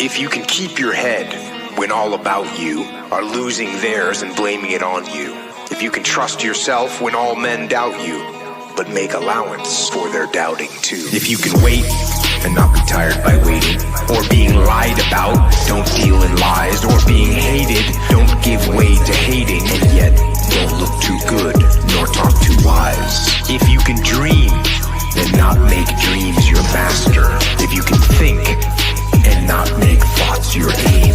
If you can keep your head when all about you are losing theirs and blaming it on you. If you can trust yourself when all men doubt you, but make allowance for their doubting too. If you can wait and not be tired by waiting, or being lied about, don't deal in lies, or being hated, don't give way to hating, and yet don't look too good, nor talk too wise. If you can dream, then not make dreams your master. If you can think, and not make thoughts your aim.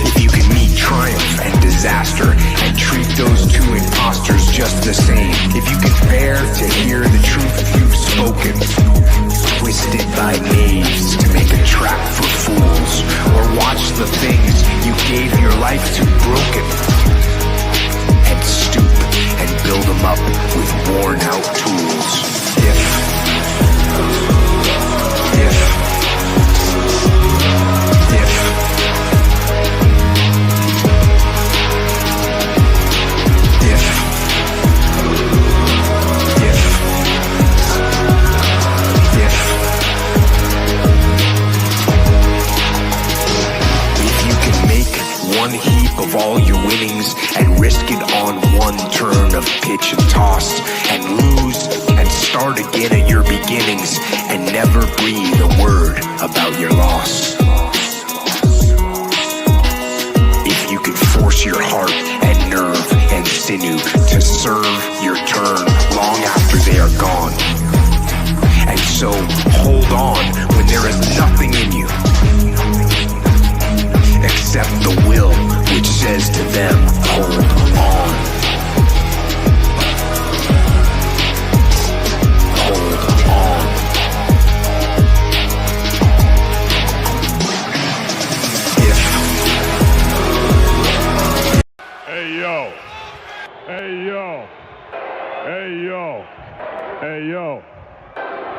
If you can meet triumph and disaster, and treat those two imposters just the same. If you can bear to hear the truth you've spoken, twisted by knaves to make a trap for fools, or watch the things you gave your life to broken, and stoop and build them up with worn out tools. If one heap of all your winnings and risk it on one turn of pitch and toss, and lose and start again at your beginnings, and never breathe a word about your loss. If you can force your heart and nerve and sinew to serve your turn long after they are gone, and so hold on when there is nothing in you except the will which says to them, hold on. Hold on. Hey yo. Hey yo. Hey yo. Hey yo.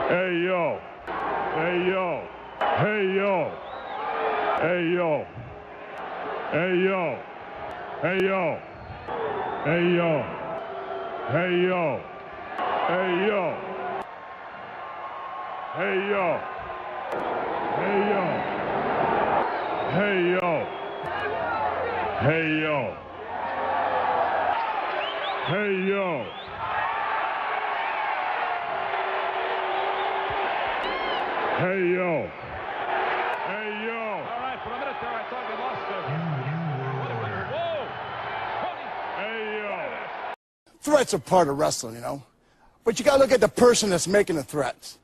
Hey yo. Hey yo. Hey yo. Hey yo. Hey yo, hey yo, hey yo, hey yo, hey yo, hey yo, hey yo, hey yo, hey yo, hey yo, hey yo, hey yo. All right, for a minute there I thought we lost it. Threats are part of wrestling, you know? But you gotta look at the person that's making the threats.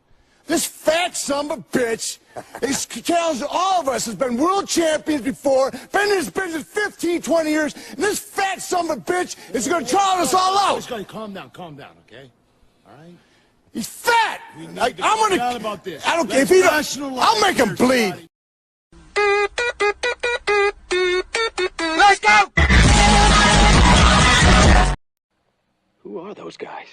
This fat son of a bitch, he's challenged all of us, has been world champions before, been in this business 15, 20 years, and this fat son of a bitch is gonna challenge us all out. Just calm down, okay? All right? He's fat! I'm gonna... about this. I don't care if he don't... I'll make him bleed! Let's go! Who are those guys?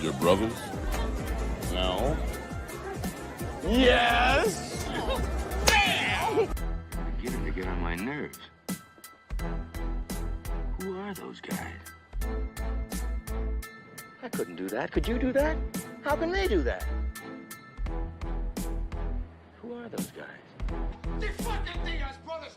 Your brothers? No. Yes! They're beginning to get on my nerves. Who are those guys? I couldn't do that. Could you do that? How can they do that? Who are those guys? The fucking DIAZ brothers!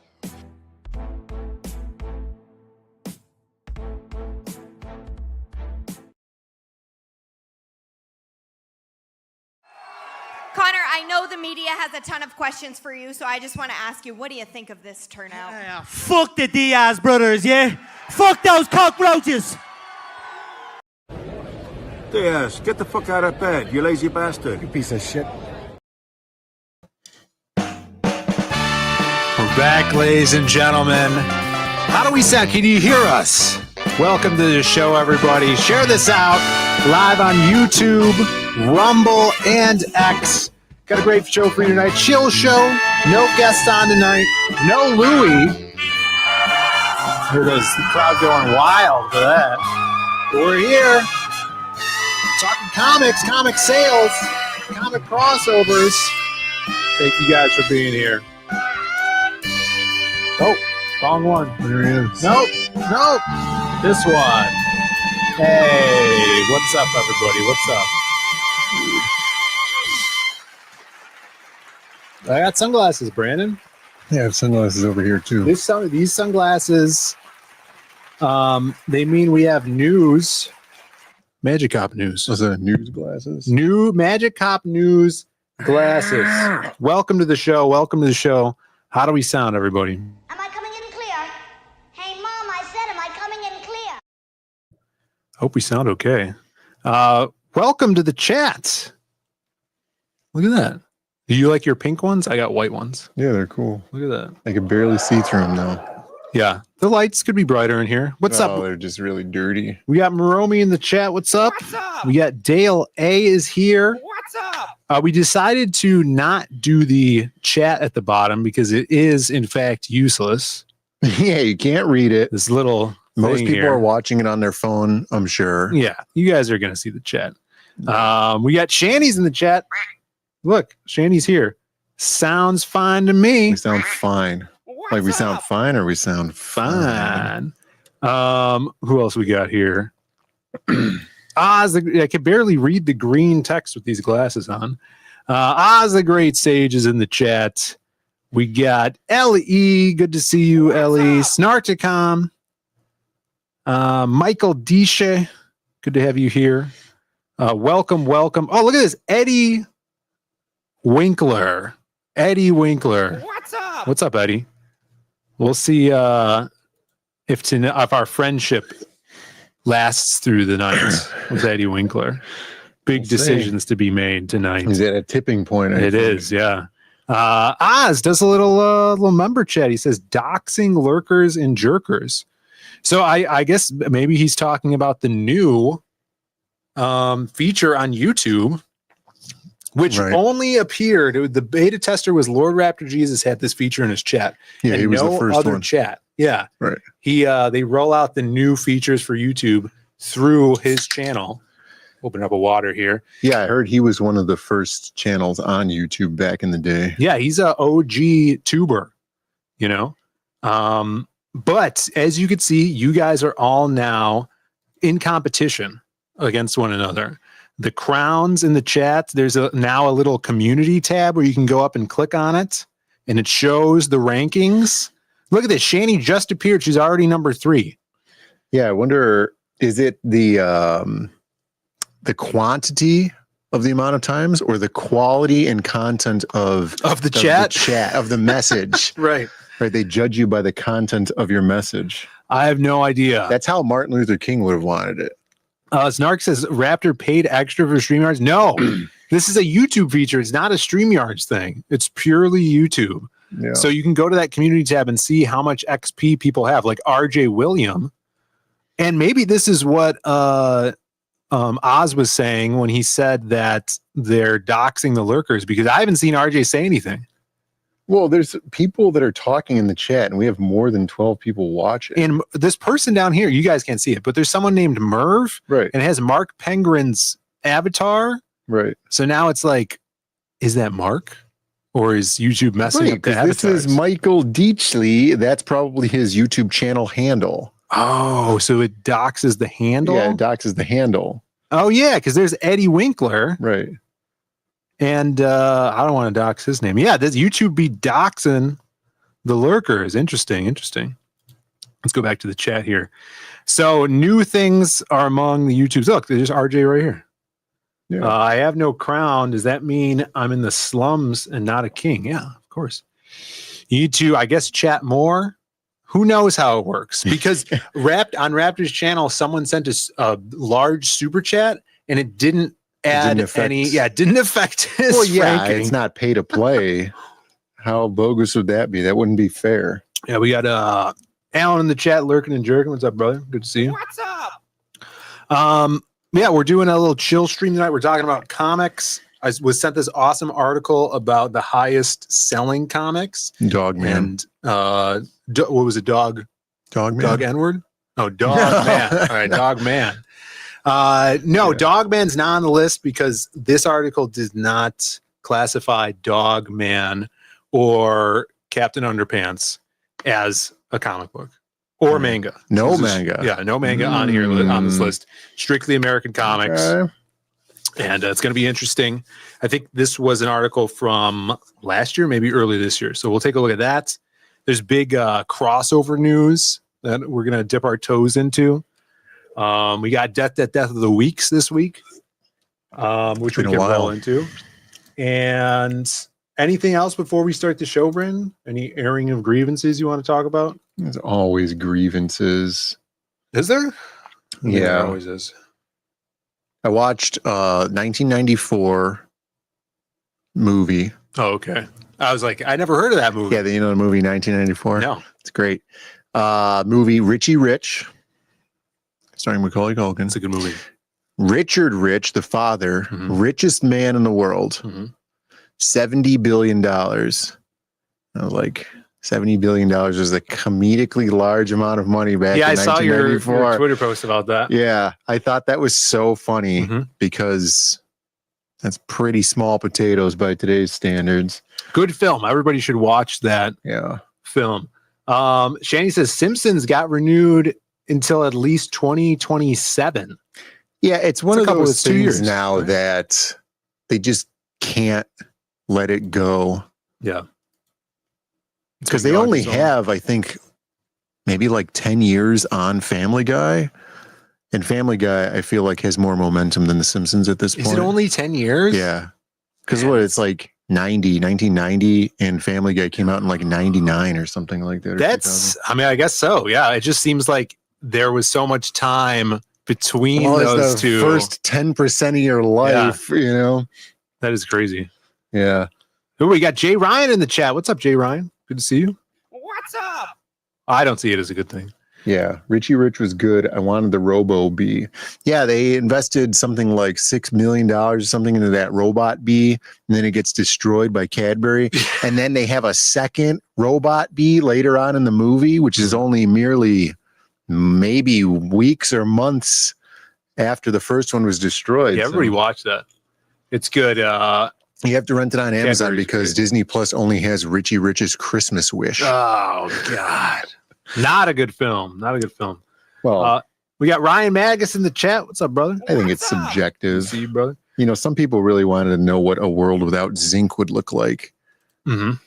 Connor, I know the media has a ton of questions for you, so I just want to ask you, what do you think of this turnout? Yeah, fuck the DIAZ brothers, yeah? Fuck those cockroaches! DIAZ, get the fuck out of bed, you lazy bastard. You piece of shit. We're back, ladies and gentlemen. How do we sound? Can you hear us? Welcome to the show, everybody. Share this out live on YouTube, Rumble, and X. Got a great show for you tonight. Chill show. No guests on tonight. No Louie. Hear the crowd going wild for that. We're here talking comics, comic sales, comic crossovers. Thank you guys for being here. Oh, wrong one. There he is. Nope. This one. Hey, what's up, everybody? What's up? I got sunglasses, Brandon. Yeah, I have sunglasses over here too. These sunglasses, they mean we have news. Magic Cop news. Those are news glasses. New Magic Cop news glasses. Welcome to the show. Welcome to the show. How do we sound, everybody? Am I coming in clear? Hey, Mom, I said, am I coming in clear? Hope we sound okay. Welcome to the chat. Look at that. Do you like your pink ones? I got white ones. Yeah, they're cool. Look at that. I can barely see through them now. Yeah, the lights could be brighter in here. What's up? They're just really dirty. We got Maromi in the chat. What's up? What's up? We got Dale A is here. What's up? We decided to not do the chat at the bottom because it is, in fact, useless. Yeah, you can't read it. This little Most thing people here. are watching it on their phone, I'm sure. Yeah, you guys are going to see the chat. We got Shanny's in the chat. Look, Shanny's here. Sounds fine to me. We sound fine. What's Like we up? sound fine or we sound Fine. Who else we got here? I can barely read the green text with these glasses on. Oz the Great Sage is in the chat. We got Ellie. Good to see you, Ellie. Snarticom. Michael Dishe. Good to have you here. Welcome. Oh, look at this. Eddie Winkler. What's up? What's up, Eddie? We'll see if our friendship lasts through the night with Eddie Winkler. Big decisions to be made tonight. He's at a tipping point. It is, yeah. Oz does a little member chat. He says doxing lurkers and jerkers. So I guess maybe he's talking about the new feature on YouTube, which only appeared. The beta tester was Lord Raptor Jesus had this feature in his chat. Yeah, and he was no the first other one. chat. Yeah, Right. They roll out the new features for YouTube through his channel. Open up a water here. Yeah, I heard he was one of the first channels on YouTube back in the day. Yeah, he's a OG tuber, you know. But as you can see, you guys are all now in competition against one another. The crowns in the chat, there's now a little community tab where you can go up and click on it, and it shows the rankings. Look at this. Shani just appeared. She's already number 3. Yeah, I wonder, is it the quantity of the amount of times or the quality and content of the chat? Of the message? Right. Right. They judge you by the content of your message. I have no idea. That's how Martin Luther King would have wanted it. Snark says Raptor paid extra for StreamYards. No, this is a YouTube feature. It's not a StreamYards thing. It's purely YouTube. Yeah. So you can go to that community tab and see how much XP people have, like RJ William. And maybe this is what Oz was saying when he said that they're doxing the lurkers, because I haven't seen RJ say anything. Well, there's people that are talking in the chat, and we have more than 12 people watching. And this person down here, you guys can't see it, but there's someone named Merv, right? And it has Mark Pengrin's avatar, right? So now it's like, is that Mark, or is YouTube messing up the avatars? This is Michael Deachley. That's probably his YouTube channel handle. Oh, so it doxes the handle? Yeah, it doxes the handle. Oh, yeah, because there's Eddie Winkler. Right. And I don't want to dox his name. Yeah, this YouTube be doxing the lurkers. Interesting. Let's go back to the chat here. So new things are among the YouTubes. Look, there's RJ right here. Yeah. I have no crown. Does that mean I'm in the slums and not a king? Yeah, of course. You need to, I guess, chat more. Who knows how it works? Because on Raptor's channel, someone sent us a large super chat, and it didn't add any. Yeah, it didn't affect his ranking. It's not pay to play. How bogus would that be? That wouldn't be fair. Yeah, we got Alan in the chat, lurking and jerking. What's up, brother? Good to see you. What's up? Yeah, we're doing a little chill stream tonight. We're talking about comics. I was sent this awesome article about the highest selling comics. Dogman. And what was it? Dogman. Dog N-word? Oh, Dog Man. All right, Dog Man. No, Dogman's not on the list because this article does not classify Dogman or Captain Underpants as a comic book or manga. No manga. Yeah, no manga on here on this list. Strictly American comics. Okay. And it's going to be interesting. I think this was an article from last year, maybe early this year. So we'll take a look at that. There's big crossover news that we're going to dip our toes into. We got Death of the Weeks this week, which we can roll into. And anything else before we start the show, Brandon? Any airing of grievances you want to talk about? There's always grievances. Is there? Yeah. There always is. I watched 1994 movie. Oh, okay. I was like, I never heard of that movie. Yeah, you know the movie 1994? No. It's great. Movie Richie Rich, starring Macaulay Culkin. It's a good movie. Richard Rich, the father, richest man in the world, $70 billion. I was like, $70 billion was a comedically large amount of money back in 1994. I saw your Twitter post about that. Yeah, I thought that was so funny because that's pretty small potatoes by today's standards. Good film. Everybody should watch that film. Shanny says Simpsons got renewed until at least 2027. Yeah, it's one of those things now that they just can't let it go. Yeah. Because they only have, I think, maybe like 10 years on Family Guy. And Family Guy, I feel like, has more momentum than The Simpsons at this point. Is it only 10 years? Yeah. Because it's like 1990, and Family Guy came out in like 99 or something like that. I guess so. Yeah. It just seems like there was so much time between those two. First 10% of your life, you know? That is crazy. Yeah. Who we got? Jay Ryan in the chat. What's up, Jay Ryan? Good to see you. What's up? I don't see it as a good thing. Yeah, Richie Rich was good. I wanted the Robo Bee. Yeah, they invested something like $6 million or something into that robot bee, and then it gets destroyed by Cadbury. And then they have a second robot bee later on in the movie, which is only merely maybe weeks or months after the first one was destroyed. Yeah, everybody watched that. It's good. You have to rent it on Amazon because Disney Plus only has Richie Rich's Christmas Wish. Oh, God. Not a good film. Not a good film. Well, we got Ryan Magus in the chat. What's up, brother? I think it's subjective. See you, brother. You know, some people really wanted to know what a world without zinc would look like. So,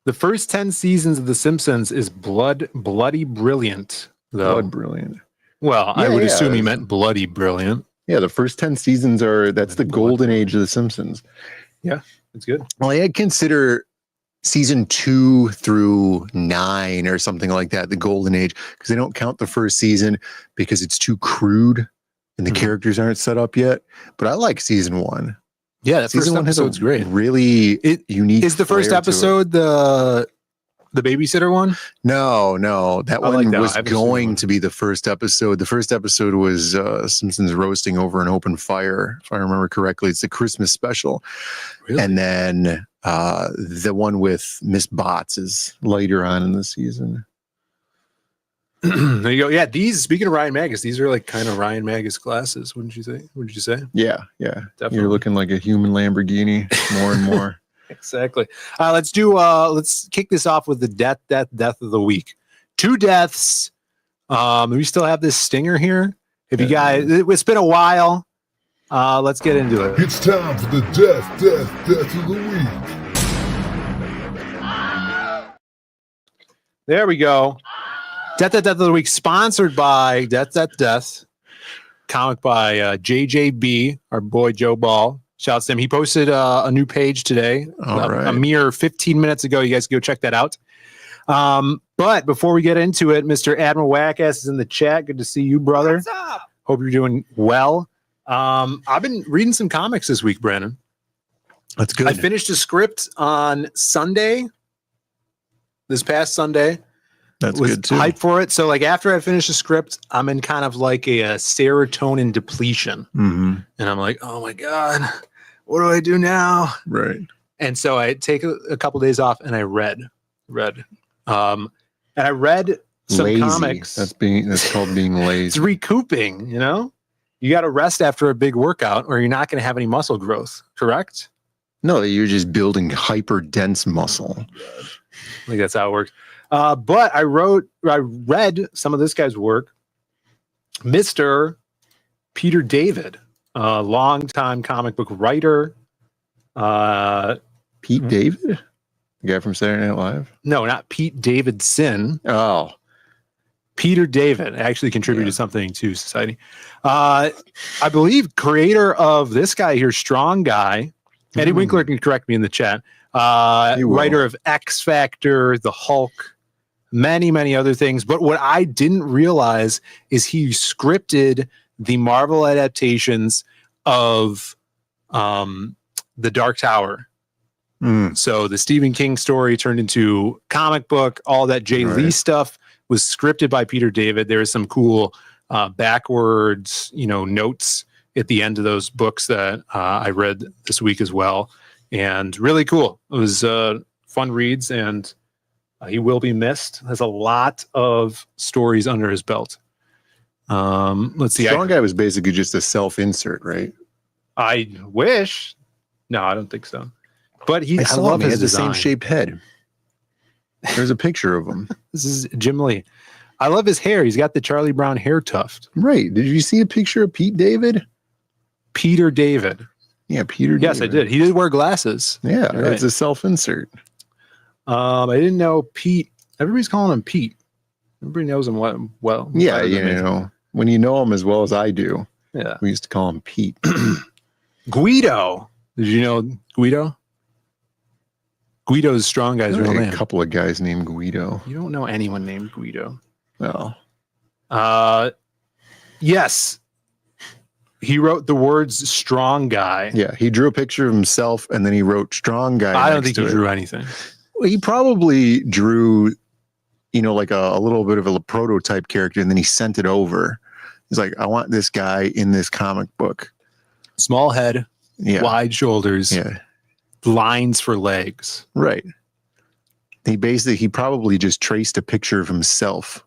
the first 10 seasons of The Simpsons is bloody brilliant. Though. Blood brilliant. Well, I would assume he meant bloody brilliant. Yeah, the first 10 seasons that's the golden age of The Simpsons. Yeah, it's good. Well, I'd consider season 2 through 9 or something like that the golden age, because they don't count the first season because it's too crude and the characters aren't set up yet. But I like season 1. Yeah, that season first 1 has episode's great. Really unique. Is the first flair to it. episode the babysitter one? No, that I one like that. was going to be the first episode. The first episode was Simpsons roasting over an open fire, if I remember correctly. It's the Christmas special. Really? And then the one with Miss Botts is later on in the season. There you go. Yeah, these, speaking of Ryan Magus, these are like kind of Ryan Magus glasses, wouldn't you say? What did you say? Yeah. Definitely. You're looking like a human Lamborghini more and more. Exactly. Let's kick this off with the death of the week. 2 deaths. We still have this stinger here. If you guys, it's been a while. Let's get into it. It's time for the death of the week. There we go. Death of the week, sponsored by Death. Comic by JJB, our boy Joe Ball. Shouts to him. He posted a new page today, a mere 15 minutes ago. You guys can go check that out. But before we get into it, Mr. Admiral Wackass is in the chat. Good to see you, brother. What's up? Hope you're doing well. I've been reading some comics this week, Brandon. That's good. I finished a script on Sunday, this past Sunday. That's was good too. Hyped for it. So like after I finish the script, I'm in kind of like a serotonin depletion. And I'm like, oh my God, what do I do now? Right. And so I take a couple days off and I read. And I read some lazy. comics. That's called being lazy. It's recouping, you know? You got to rest after a big workout or you're not going to have any muscle growth, correct? No, you're just building hyper dense muscle. I think that's how it works. But I read some of this guy's work. Mr. Peter David, a longtime comic book writer. Pete David? The guy from Saturday Night Live? No, not Pete Davidson. Oh. Peter David actually contributed something to society. I believe creator of this guy here, Strong Guy. Eddie Winkler can correct me in the chat. Writer of X Factor, The Hulk, many, many other things. But what I didn't realize is he scripted the Marvel adaptations of The Dark Tower. So the Stephen King story turned into comic book. All that Jay Lee stuff was scripted by Peter David. There is some cool backwards, notes at the end of those books that I read this week as well, and really cool. It was fun reads, and he will be missed. Has a lot of stories under his belt. Let's see. Strong Guy was basically just a self-insert, right? I wish. No, I don't think so. But I love his the same shaped head. There's a picture of him. This is Jim Lee. I love his hair. He's got the Charlie Brown hair tuft. Right. Did you see a picture of Pete David? Peter David. Yeah, Peter Yes, David. I did. He did wear glasses. Yeah, You're right. it's a self-insert. I didn't know Pete. Everybody's calling him Pete. Everybody knows him well. Yeah, when you know him as well as I do. Yeah. We used to call him Pete. Guido. Did you know Guido? Guido's Strong Guy's real name. A couple of guys named Guido. You don't know anyone named Guido. Well. Yes. He wrote the words Strong Guy. Yeah, he drew a picture of himself and then he wrote Strong Guy. I don't think he drew anything. Well, he probably drew, like a little bit of a prototype character, and then he sent it over. He's like, I want this guy in this comic book. Small head, wide shoulders, lines for legs. Right. He probably just traced a picture of himself,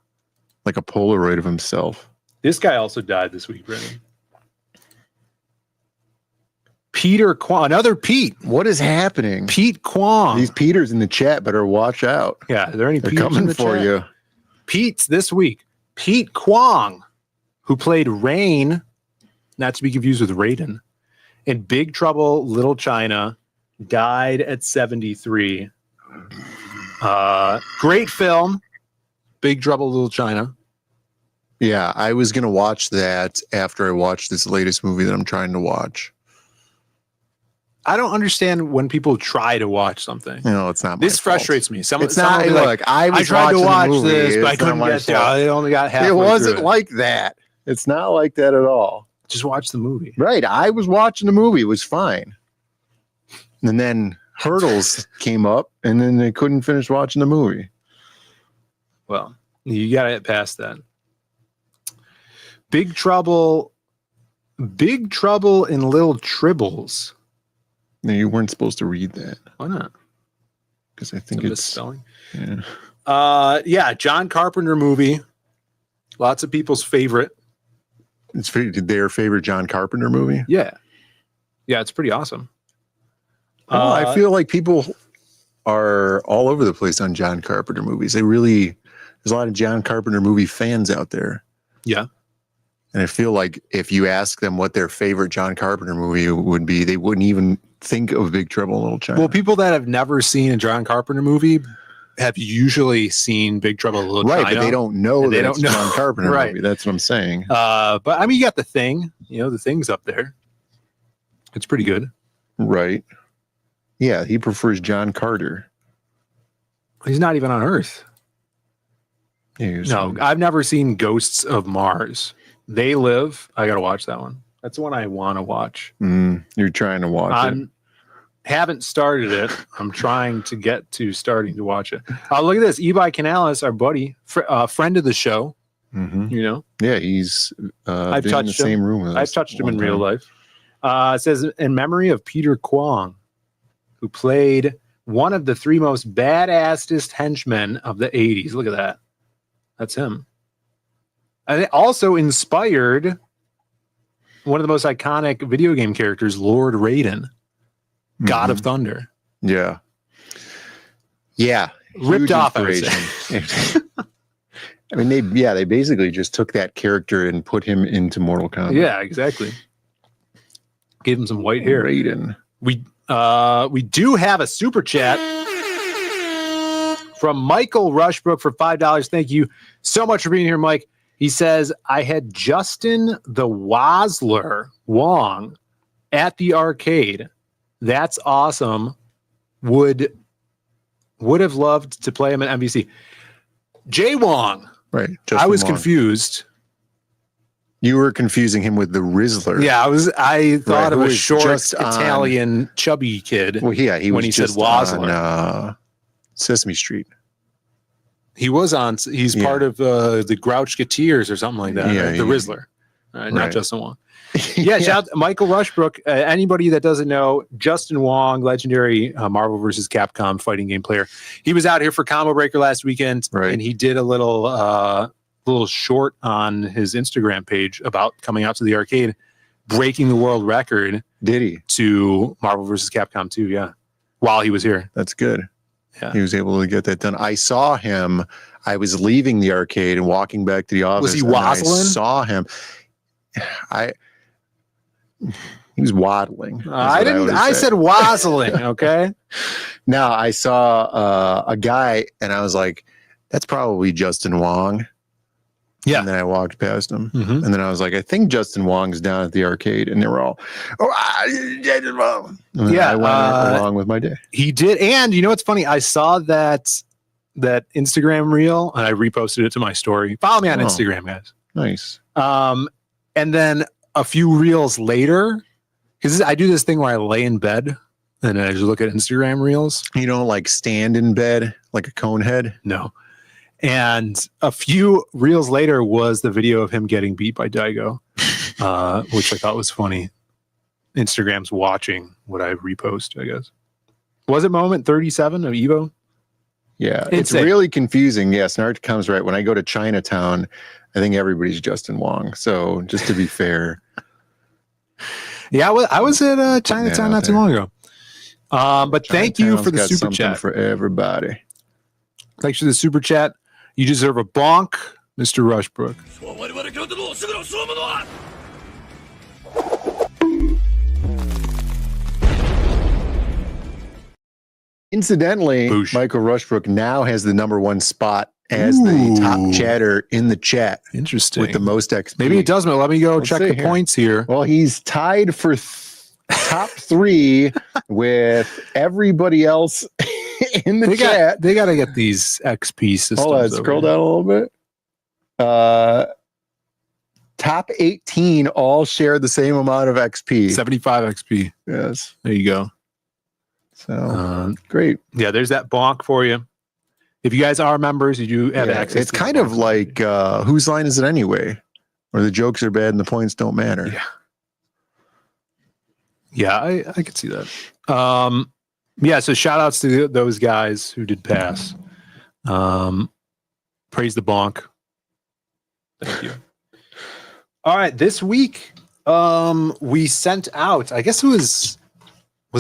like a Polaroid of himself. This guy also died this week, Brennan. Peter Kwong, another Pete. What is happening? Pete Kwong. These Peters in the chat better watch out. Yeah, are there any They're Peters coming in the for chat? you. Pete's this week. Pete Kwong, who played Rain, not to be confused with Raiden, in Big Trouble Little China, died at 73. Great film, Big Trouble Little China. Yeah, I was going to watch that after I watched this latest movie that I'm trying to watch. I don't understand when people try to watch something. No, it's not. This frustrates me. It's not. Look, I tried to watch this, but I It's not couldn't my get there. fault. I only got halfway It wasn't through like that. It's not like that at all. Just watch the movie. Right. I was watching the movie. It was fine. And then hurdles came up, and then they couldn't finish watching the movie. Well, you got to get past that. Big Trouble in Little Tribbles. No, you weren't supposed to read that. Why not? Because I think it's it's misspelling. Yeah, John Carpenter movie. Lots of people's favorite. It's their favorite John Carpenter movie. Yeah, it's pretty awesome. I feel like people are all over the place on John Carpenter movies. There's a lot of John Carpenter movie fans out there. Yeah. And I feel like if you ask them what their favorite John Carpenter movie would be, they wouldn't even think of Big Trouble in Little China. Well, people that have never seen a John Carpenter movie have usually seen Big Trouble in Little China. Right, but they don't know that it's John Carpenter Right. movie. That's what I'm saying. But I mean, you got The Thing. The Thing's up there. It's pretty good. Right. Yeah, he prefers John Carter. He's not even on Earth. No, I've never seen Ghosts of Mars. They Live. I got to watch that one. That's the one I want to watch. You're trying to watch it. Haven't started it. I'm trying to get to starting to watch it. Look at this. Ebi Canales, our buddy, friend of the show. Mm-hmm. Yeah, he's I've been touched in the him. same room with us. I've touched him in real life. It says, in memory of Peter Kwong, who played one of the three most badassest henchmen of the 80s. Look at that. That's him. And it also inspired one of the most iconic video game characters, Lord Raiden, God of Thunder. Yeah. Yeah. Ripped Huge off, I would inspiration. I mean, they basically just took that character and put him into Mortal Kombat. Yeah, exactly. Gave him some white hair. Raiden. We do have a super chat from Michael Rushbrook for $5. Thank you so much for being here, Mike. He says, I had Justin the Wazler Wong at the arcade. That's awesome. Would have loved to play him at MVC. Jay Wong. Right. I was Wong. confused. You were confusing him with the Rizzler. Yeah, I thought of a was short just Italian chubby kid. Well, yeah, when he said Wazler. on Sesame Street. He was on. He's part of the Grouchketeers or something like that. Yeah, right? The Rizzler, not right. Justin Wong. Yeah, shout out Michael Rushbrook. Anybody that doesn't know, Justin Wong, legendary Marvel vs. Capcom fighting game player. He was out here for Combo Breaker last weekend, and he did a little short on his Instagram page about coming out to the arcade, breaking the world record. Did he? To Marvel vs. Capcom 2, yeah, while he was here. That's good. Yeah. He was able to get that done. I saw him. I was leaving the arcade and walking back to the office. Was he and I wazzling? saw him. He was waddling. I didn't. I said wazzling. Okay. Now I saw a guy, and I was like, "That's probably Justin Wong." Yeah. And then I walked past him, and then I was like, "I think Justin Wong's down at the arcade," and they were all, Justin Wong. And then I went along with my day. He did, and you know what's funny? I saw that Instagram reel, and I reposted it to my story. Follow me on Instagram, guys. Nice. And then a few reels later, because I do this thing where I lay in bed and I just look at Instagram reels. You don't like stand in bed like a cone head? No. And a few reels later was the video of him getting beat by Daigo, which I thought was funny. Instagram's watching what I repost, I guess. Was it moment 37 of Evo? Yeah, it's really confusing. Yeah, Snark comes right. When I go to Chinatown, I think everybody's Justin Wong. So just to be fair. Yeah, I was at Chinatown not too long ago. But thank you for the super chat. For everybody. Thanks for the super chat. You deserve a bonk, Mr. Rushbrook. Incidentally, Michael Rushbrook now has the #1 spot as the top chatter in the chat. Interesting. With the most XP. Maybe it does, but let me go check the points here. Well, he's tied for top 3 with everybody else in the chat. They got to get these XP systems. Hold on, scroll down a little bit. Top 18 all share the same amount of XP. 75 XP. Yes. There you go. So great. Yeah, there's that bonk for you. If you guys are members, you do have access. It's kind of like whose line is it anyway? Where the jokes are bad and the points don't matter. Yeah. Yeah, I could see that. Yeah, so shout outs to those guys who did pass. Praise the bonk. Thank you. All right, this week we sent out, I guess it was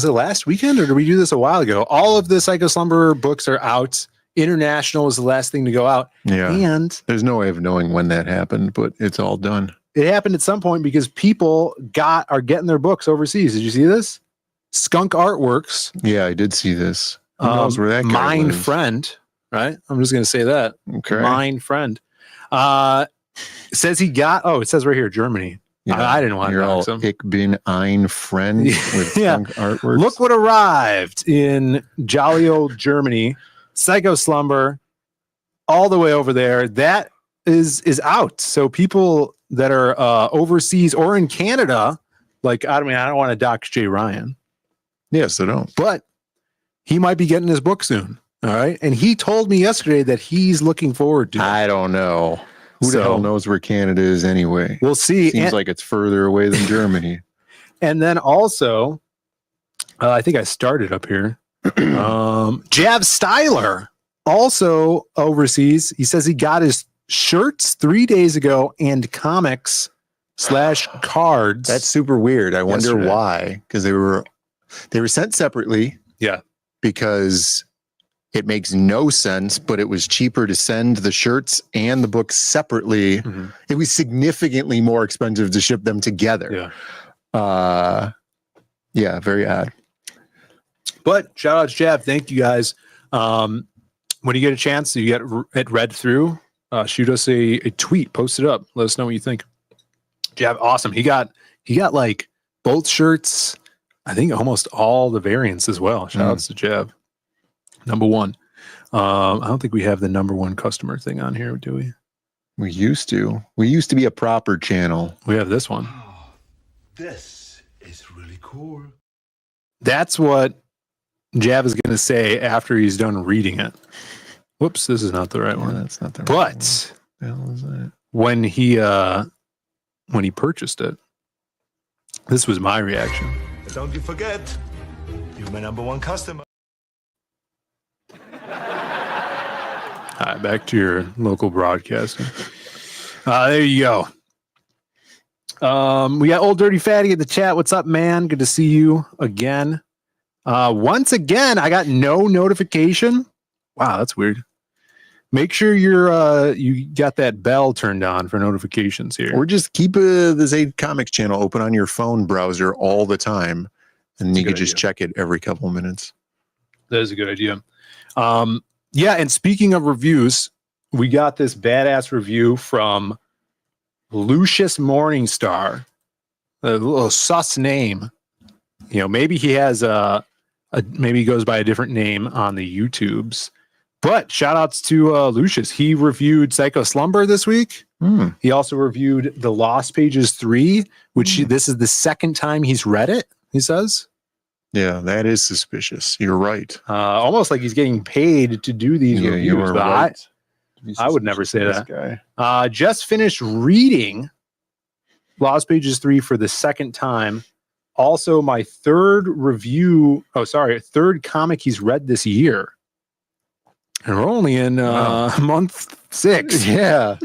it last weekend or did we do this a while ago? All of the Psycho Slumber books are out. International was the last thing to go out. Yeah. And there's no way of knowing when that happened, but it's all done. It happened at some point because people are getting their books overseas. Did you see this? Skunk Artworks. Yeah, I did see this. Who knows where that guy Mine lives? Friend, right? I'm just going to say that. Okay. Mine Friend. Says he got, it says right here, Germany. Yeah, I didn't want to all dox him. Ich bin ein Friend with Skunk Artworks. Look what arrived in jolly old Germany. Psycho Slumber, all the way over there. That is out. So people that are overseas or in Canada, like, I don't want to dox Jay Ryan. Yes, I don't. But he might be getting his book soon. All right. And he told me yesterday that he's looking forward to it. I don't know. Who the hell knows where Canada is anyway? We'll see. Seems like it's further away than Germany. And then also, I think I started up here. Jav Styler, also overseas. He says he got his shirts 3 days ago and comics /cards. That's super weird. I wonder why. Because they were sent separately. Yeah. Because It makes no sense, but it was cheaper to send the shirts and the books separately. It was significantly more expensive to ship them together. Yeah, very odd. But shout out to Jav. Thank you guys. When you get a chance, you get it read through, shoot us a tweet, post it up. Let us know what you think. Jav, awesome. He got like both shirts. I think almost all the variants as well. Shout outs to Jav. Number one. I don't think we have the number one customer thing on here, do we? We used to. We used to be a proper channel. We have this one. This is really cool. That's what Jav is going to say after he's done reading it. Whoops, this is not the right one. That's not the right one. But What the hell is that? when he purchased it, this was my reaction. But don't you forget, you're my number one customer. All right, back to your local broadcasting. There you go. We got Old Dirty Fatty in the chat. What's up, man? Good to see you again. Once again, I got no notification. Wow, that's weird. Make sure you got that bell turned on for notifications here. Or just keep the Zaid Comics channel open on your phone browser all the time, and you can just check it every couple of minutes. That is a good idea. Yeah, and speaking of reviews, we got this badass review from Lucius Morningstar. A little sus name. You know, maybe he has maybe he goes by a different name on the YouTubes. But shout outs to Lucius. He reviewed Psycho Slumber this week. He also reviewed The Lost Pages 3, which this is the second time he's read it, he says. Yeah, that is suspicious. You're right. Almost like he's getting paid to do these reviews. You are but right. I would never say This that. guy. Just finished reading Lost Pages 3 for the second time. Also, my third comic he's read this year. And we're only in month 6. Yeah.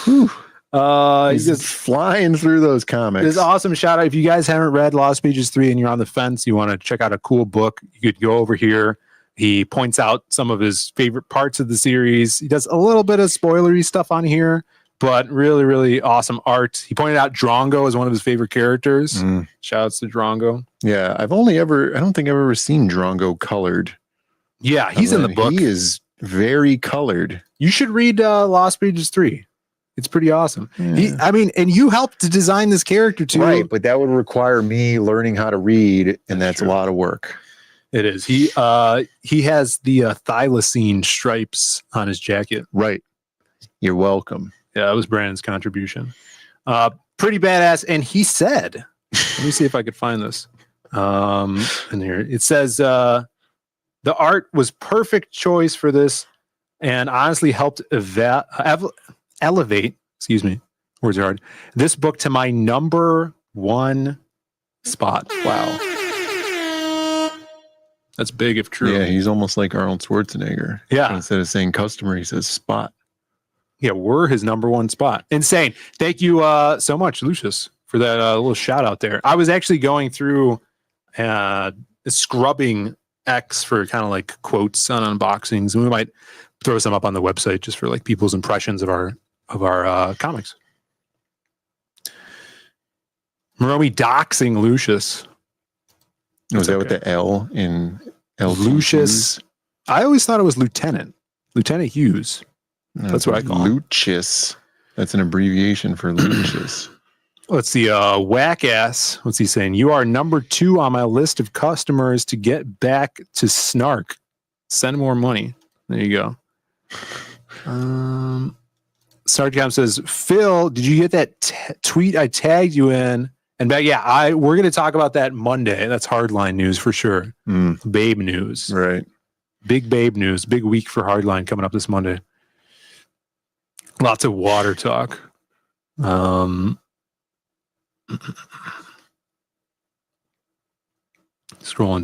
He's just flying through those comics. This awesome shout out. If you guys haven't read Lost Pages 3 and you're on the fence, you want to check out a cool book, you could go over here. He points out some of his favorite parts of the series. He does a little bit of spoilery stuff on here, but really, really awesome art. He pointed out Drongo as one of his favorite characters. Shout outs to Drongo. Yeah, I don't think I've ever seen Drongo colored. Yeah, he's in the book. He is very colored. You should read Lost Pages 3. It's pretty awesome. Yeah. And you helped to design this character too. Right, but that would require me learning how to read, and that's a lot of work. It is. He has the thylacine stripes on his jacket. Right. You're welcome. Yeah, that was Brandon's contribution. Pretty badass. And he said, let me see if I could find this. In here. It says the art was perfect choice for this and honestly helped elevate, excuse me, words are hard, this book to my number one spot. Wow. That's big if true. Yeah, he's almost like Arnold Schwarzenegger. Yeah. Instead of saying customer, he says spot. Yeah, we're his number one spot. Insane. Thank you so much, Lucius, for that little shout out there. I was actually going through scrubbing X for kind of like quotes on unboxings, and we might throw some up on the website just for like people's impressions of our comics. Moromi doxing Lucius. Was that with the L in L? Lucius. I always thought it was Lieutenant Hughes. No, that's what I call him. Lucius. That's an abbreviation for Lucius. Let's see. Whack ass. What's he saying? You are number 2 on my list of customers to get back to Snark. Send more money. There you go. Sarcom says, Phil, did you get that tweet I tagged you in? And back, yeah, we're going to talk about that Monday. That's Hardline news for sure. Babe news. Right. Big Babe news. Big week for Hardline coming up this Monday. Lots of water talk. Scrolling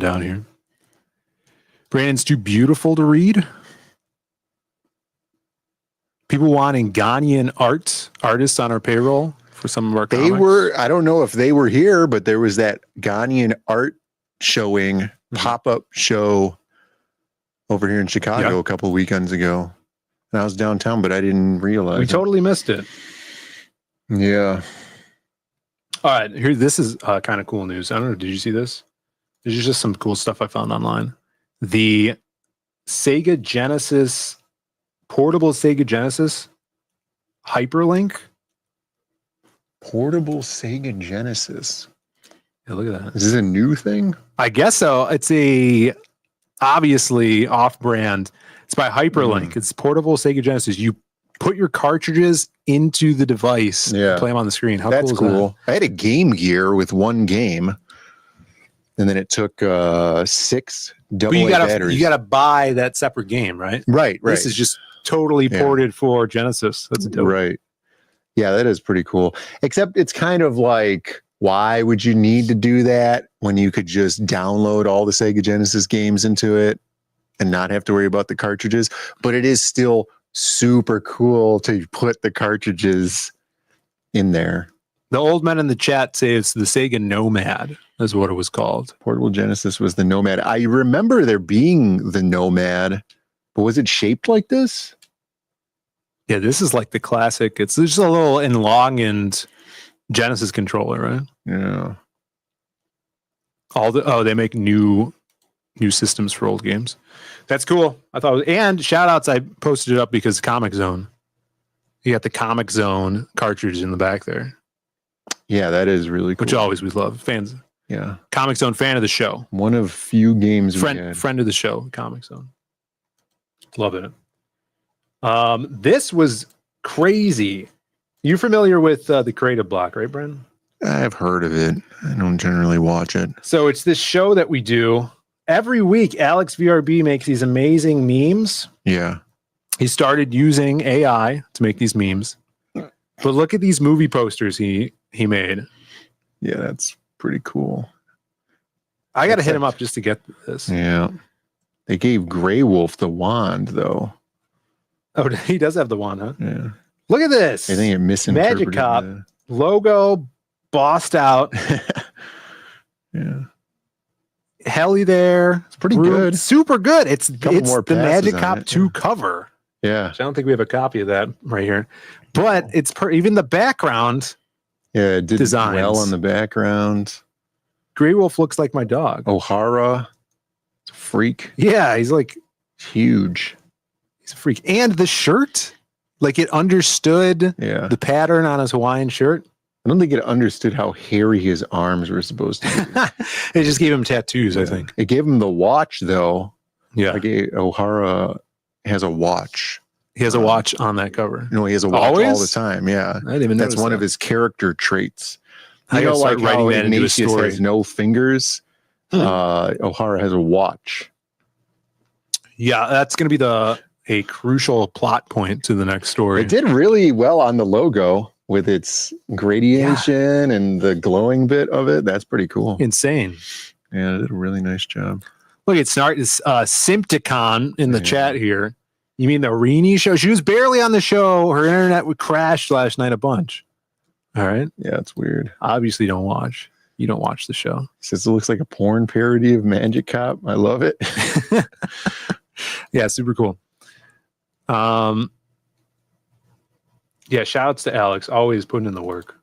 down here. Brandon's too beautiful to read. People wanting Ghanaian artists on our payroll for some of our comics. I don't know if they were here, but there was that Ghanaian art showing, pop-up show over here in Chicago a couple weekends ago. And I was downtown, but I didn't realize We totally missed it. Yeah. All right, here. This is kind of cool news. I don't know. Did you see this? This is just some cool stuff I found online. The Sega Genesis, portable Sega Genesis hyperlink. Portable Sega Genesis. Yeah, look at that. Is this a new thing? I guess so. It's obviously off-brand. It's by Hyperlink. It's portable Sega Genesis. You put your cartridges into the device, play them on the screen. How That's cool is cool. I had a Game Gear with one game, and then it took 6 double batteries. You gotta buy that separate game, right? Right. This is just totally ported for Genesis. That's dope. Right. Yeah, that is pretty cool. Except it's kind of like, why would you need to do that when you could just download all the Sega Genesis games into it and not have to worry about the cartridges? But it is still super cool to put the cartridges in there. The old men in the chat say it's the Sega Nomad, is what it was called. Portable Genesis was the Nomad. I remember there being the Nomad, but was it shaped like this? Yeah, this is like the classic. It's just a little elongated Genesis controller, right? Yeah. They make new systems for old games. That's cool. I thought, and shout outs, I posted it up because Comic Zone. You got the Comic Zone cartridge in the back there. Yeah, that is really cool. Which always we love. Fans. Yeah. Comic Zone fan of the show. One of few games friend of the show, Comic Zone. Love it. This was crazy. You familiar with the Creative Block, right, Bren? I've heard of it. I don't generally watch it. So it's this show that we do every week. Alex VRB makes these amazing memes. Yeah. He started using AI to make these memes. But look at these movie posters he made. Yeah, that's pretty cool. I got to hit him up just to get this. Yeah. They gave Grey Wolf the wand, though. Oh, he does have the wand, huh? Yeah. Look at this. I think it misinterpreted. Magic Cop logo bossed out. Yeah. Heli there. It's pretty good. Super good. It's more the Magic passes on Cop it, 2 cover. Yeah. I don't think we have a copy of that right here. But it's even the background. Yeah, it did designs. well on the background. Grey Wolf looks like my dog. O'Hara. It's a freak. Yeah, he's like huge. He's a freak. And the shirt, like it understood the pattern on his Hawaiian shirt. I don't think it understood how hairy his arms were supposed to be. It just gave him tattoos, I think. It gave him the watch, though. Yeah. Like O'Hara has a watch. He has a watch on that cover. No, he has a watch all the time. Yeah. I didn't even That's notice one that. of his character traits. I You know, gotta start like writing how that into a Ignatius story. has no fingers. O'Hara has a watch. Yeah, that's going to be a crucial plot point to the next story. It did really well on the logo with its gradation and the glowing bit of it. That's pretty cool. Insane. Yeah, it did a really nice job. Look, it's Sympticon in the chat here. You mean the Rini show? She was barely on the show. Her internet would crash last night a bunch. All right. Yeah, it's weird. Obviously, don't watch. You don't watch the show. Says it looks like a porn parody of Magic Cop. I love it. Yeah, super cool. Yeah, shout outs to Alex, always putting in the work.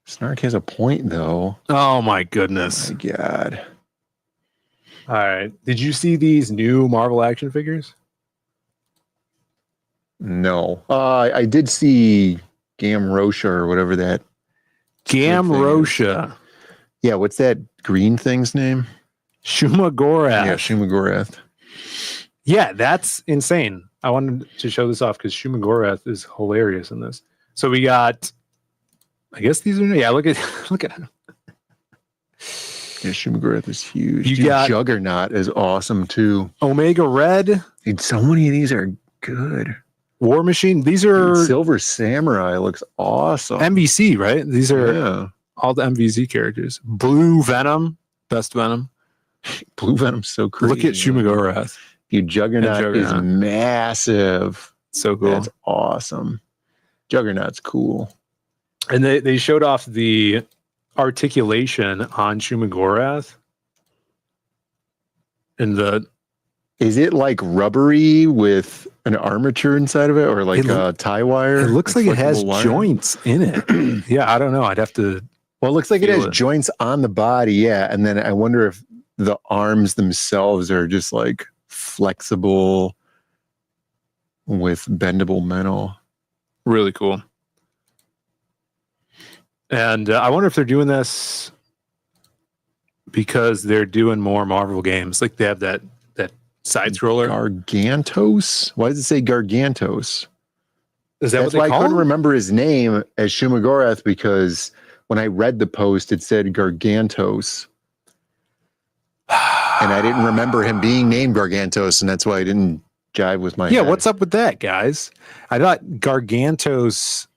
Snark has a point, though. Oh my goodness. Oh my God. All right. Did you see these new Marvel action figures? No. I did see Gamrosha or whatever that. Gamrosha. Yeah, what's that green thing's name? Shumagorath. Yeah, Shumagorath. Yeah, that's insane. I wanted to show this off because Shumagorath is hilarious in this. So we got, I guess these are, look at him. Yeah, Shumagorath is huge. You got Juggernaut is awesome too. Omega Red. Dude, so many of these are good. War Machine. These are Silver Samurai looks awesome. MVC, right? These are all the MVC characters. Blue Venom, best Venom. Blue Venom's so crazy. Look at Shumagorath. Dude, Juggernaut is massive. So cool. That's awesome. Juggernaut's cool. And they showed off the articulation on Shumagorath. in the. Is it like rubbery with an armature inside of it, or like a tie wire? It looks like it has flexible wire? joints in it. Yeah, I don't know. I'd have to. Well, it looks like it feel has joints on the body, yeah. And then I wonder if the arms themselves are just like flexible with bendable metal. Really cool. And I wonder if they're doing this because they're doing more Marvel games. Like they have that side scroller. Gargantos? Why does it say Gargantos? Is that That's what they why call I couldn't him? remember his name as Shumagorath, because when I read the post, it said Gargantos. And I didn't remember him being named Gargantos, and that's why I didn't jive with my head. What's up with that, guys? I thought Gargantos,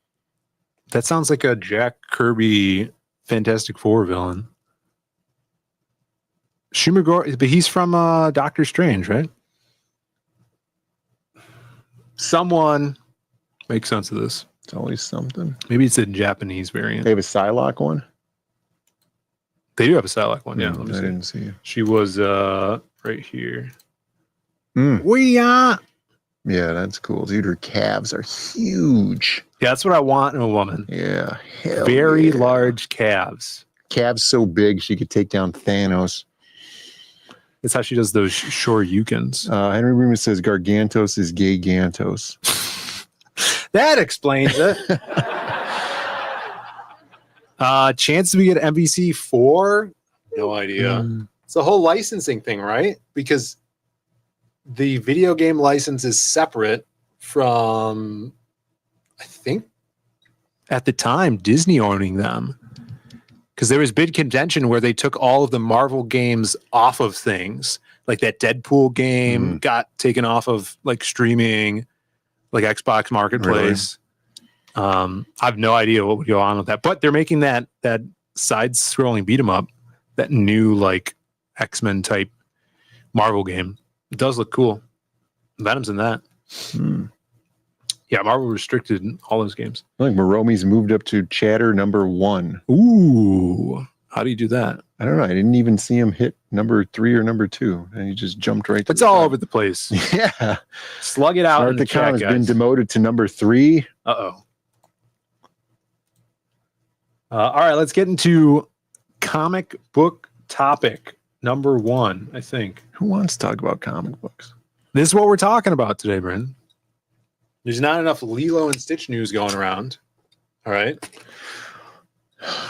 that sounds like a Jack Kirby Fantastic Four villain. Shumagor, but he's from Doctor Strange, right? Someone make sense of this. It's always something. Maybe it's a Japanese variant. They have a Psylocke one? They do have a Psylocke one, yeah. I didn't see it. She was right here. We are. Yeah, that's cool. Dude, her calves are huge. Yeah, that's what I want in a woman. Yeah. Very large calves. Calves so big she could take down Thanos. That's how she does those Shoryukens. Henry Remus says Gargantos is gay Gantos. That explains it. Chances we get MVC 4? No idea. It's the whole licensing thing, right? Because the video game license is separate from, I think, at the time, Disney owning them. Because there was big contention where they took all of the Marvel games off of things. Like that Deadpool game got taken off of like streaming, like Xbox Marketplace. Really? I have no idea what would go on with that. But they're making that side-scrolling beat 'em up, that new like X-Men type Marvel game. It does look cool. Venom's in that. Yeah, Marvel restricted all those games. I think Moromi's moved up to chatter number 1. Ooh. How do you do that? I don't know. I didn't even see him hit number 3 or number 2. And he just jumped right to It's all over the place. Yeah. Slug it out in the Arthur chat, Khan has guys. been demoted to number 3. Uh-oh. All right, let's get into comic book topic number 1, I think. Who wants to talk about comic books? This is what we're talking about today, Brendan. There's not enough Lilo and Stitch news going around. All right.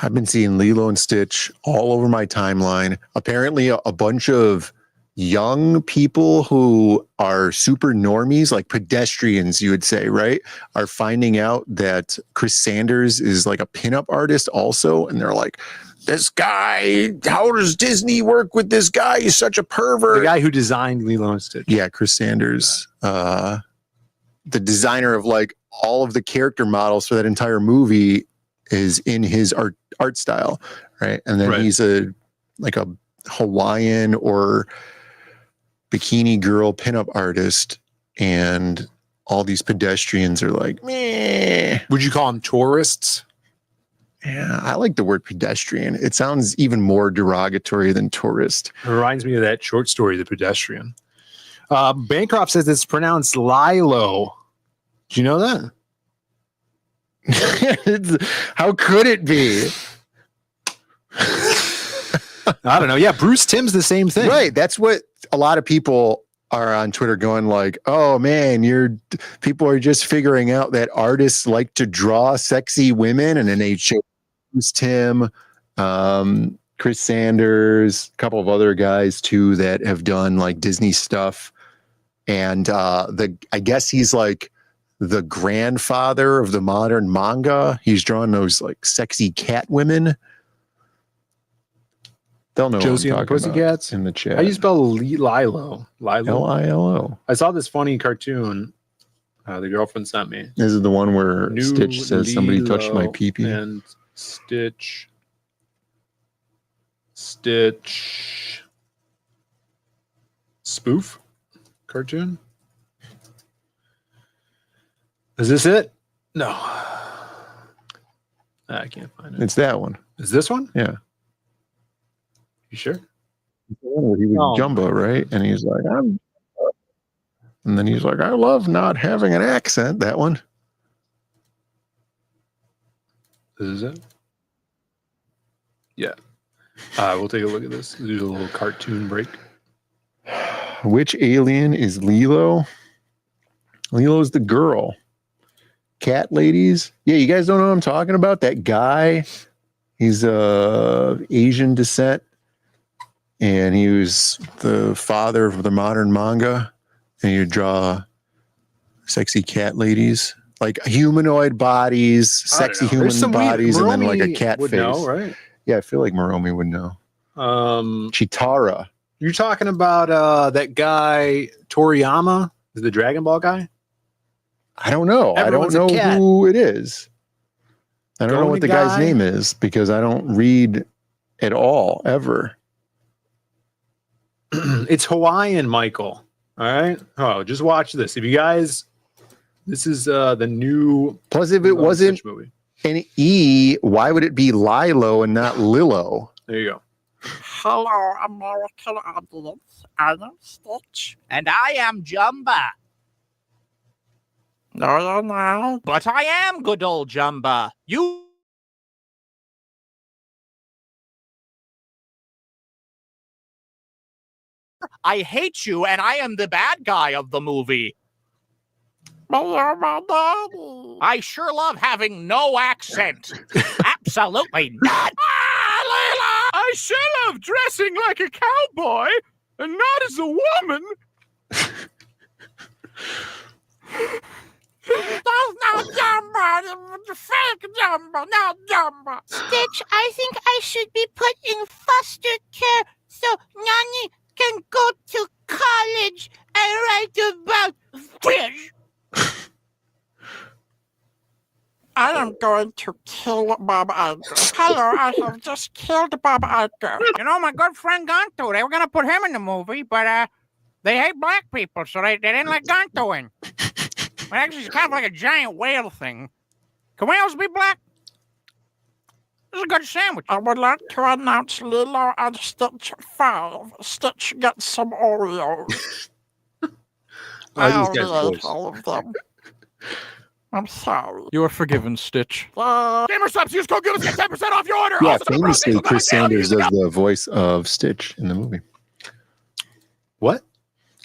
I've been seeing Lilo and Stitch all over my timeline. Apparently, a bunch of young people who are super normies, like pedestrians, you would say, right, are finding out that Chris Sanders is like a pinup artist also. And they're like, this guy, how does Disney work with this guy? He's such a pervert. The guy who designed Lilo and Stitch. Yeah, Chris Sanders. The designer of like all of the character models for that entire movie is in his art style, right? And then he's a Hawaiian or bikini girl pinup artist, and all these pedestrians are like, meh. Would you call them tourists? Yeah, I like the word pedestrian. It sounds even more derogatory than tourist. It reminds me of that short story, The Pedestrian. Bancroft says it's pronounced Lilo. Do you know that? How could it be? I don't know. Yeah, Bruce Timm's the same thing. Right. That's what a lot of people are on Twitter going like, oh man, people are just figuring out that artists like to draw sexy women. And then they show Bruce Timm, Chris Sanders, a couple of other guys too that have done like Disney stuff. And I guess he's like the grandfather of the modern manga. He's drawn those like sexy cat women. They'll know Josie what and I'm the talking Pussycats about in the chat. How do you spell Lilo? Lilo. I saw this funny cartoon the girlfriend sent me. This is the one where New Stitch says somebody touched my Lilo pee-pee. And Stitch spoof cartoon. Is this it? No. I can't find it. It's that one. Is this one? Yeah. You sure? He was Jumbo, right? And he's like, and then he's like, I love not having an accent. That one. This is it? Yeah. We'll take a look at this. Do a little cartoon break. Which alien is Lilo? Lilo's the girl. Cat ladies. Yeah, you guys don't know what I'm talking about? That guy, he's Asian descent, and he was the father of the modern manga, and you draw sexy cat ladies. Like humanoid bodies, sexy human bodies, and then like a cat face. Know, right? Yeah, I feel like Moromi would know. Chitara. You're talking about that guy Toriyama, is the Dragon Ball guy? I don't know. Everyone's I don't know who it is. I don't know what the guy's name is because I don't read at all ever. It's Hawaiian, Michael. All right. Oh, just watch this. If you guys, this is the new. Plus, if it wasn't an E, why would it be Lilo and not Lilo? There you go. Hello, American audience. I am Stitch. And I am Jumba. No, you're not. But I am good old Jumba. I hate you, and I am the bad guy of the movie. But you're my daddy. I sure love having no accent. Absolutely not. Layla! I sure love dressing like a cowboy and not as a woman. That's not Jumbo. The fake Jumbo, not Jumbo. Stitch, I think I should be put in foster care so Nani can go to college and write about fish. I am going to kill Bob Iger. Hello, I have just killed Bob Iger. You know, my good friend Gonto, they were going to put him in the movie, but they hate black people, so they didn't let Gonto in. But actually, it's kind of like a giant whale thing. Can whales be black? This is a good sandwich. I would like to announce Lilo and Stitch 5. Stitch gets some Oreos. I already ate all of them. I'm sorry. You are forgiven, Stitch. Gamer subs, use code GILLIS, get 10% off your order. Yeah, famously, Chris Sanders does the voice of Stitch in the movie. What?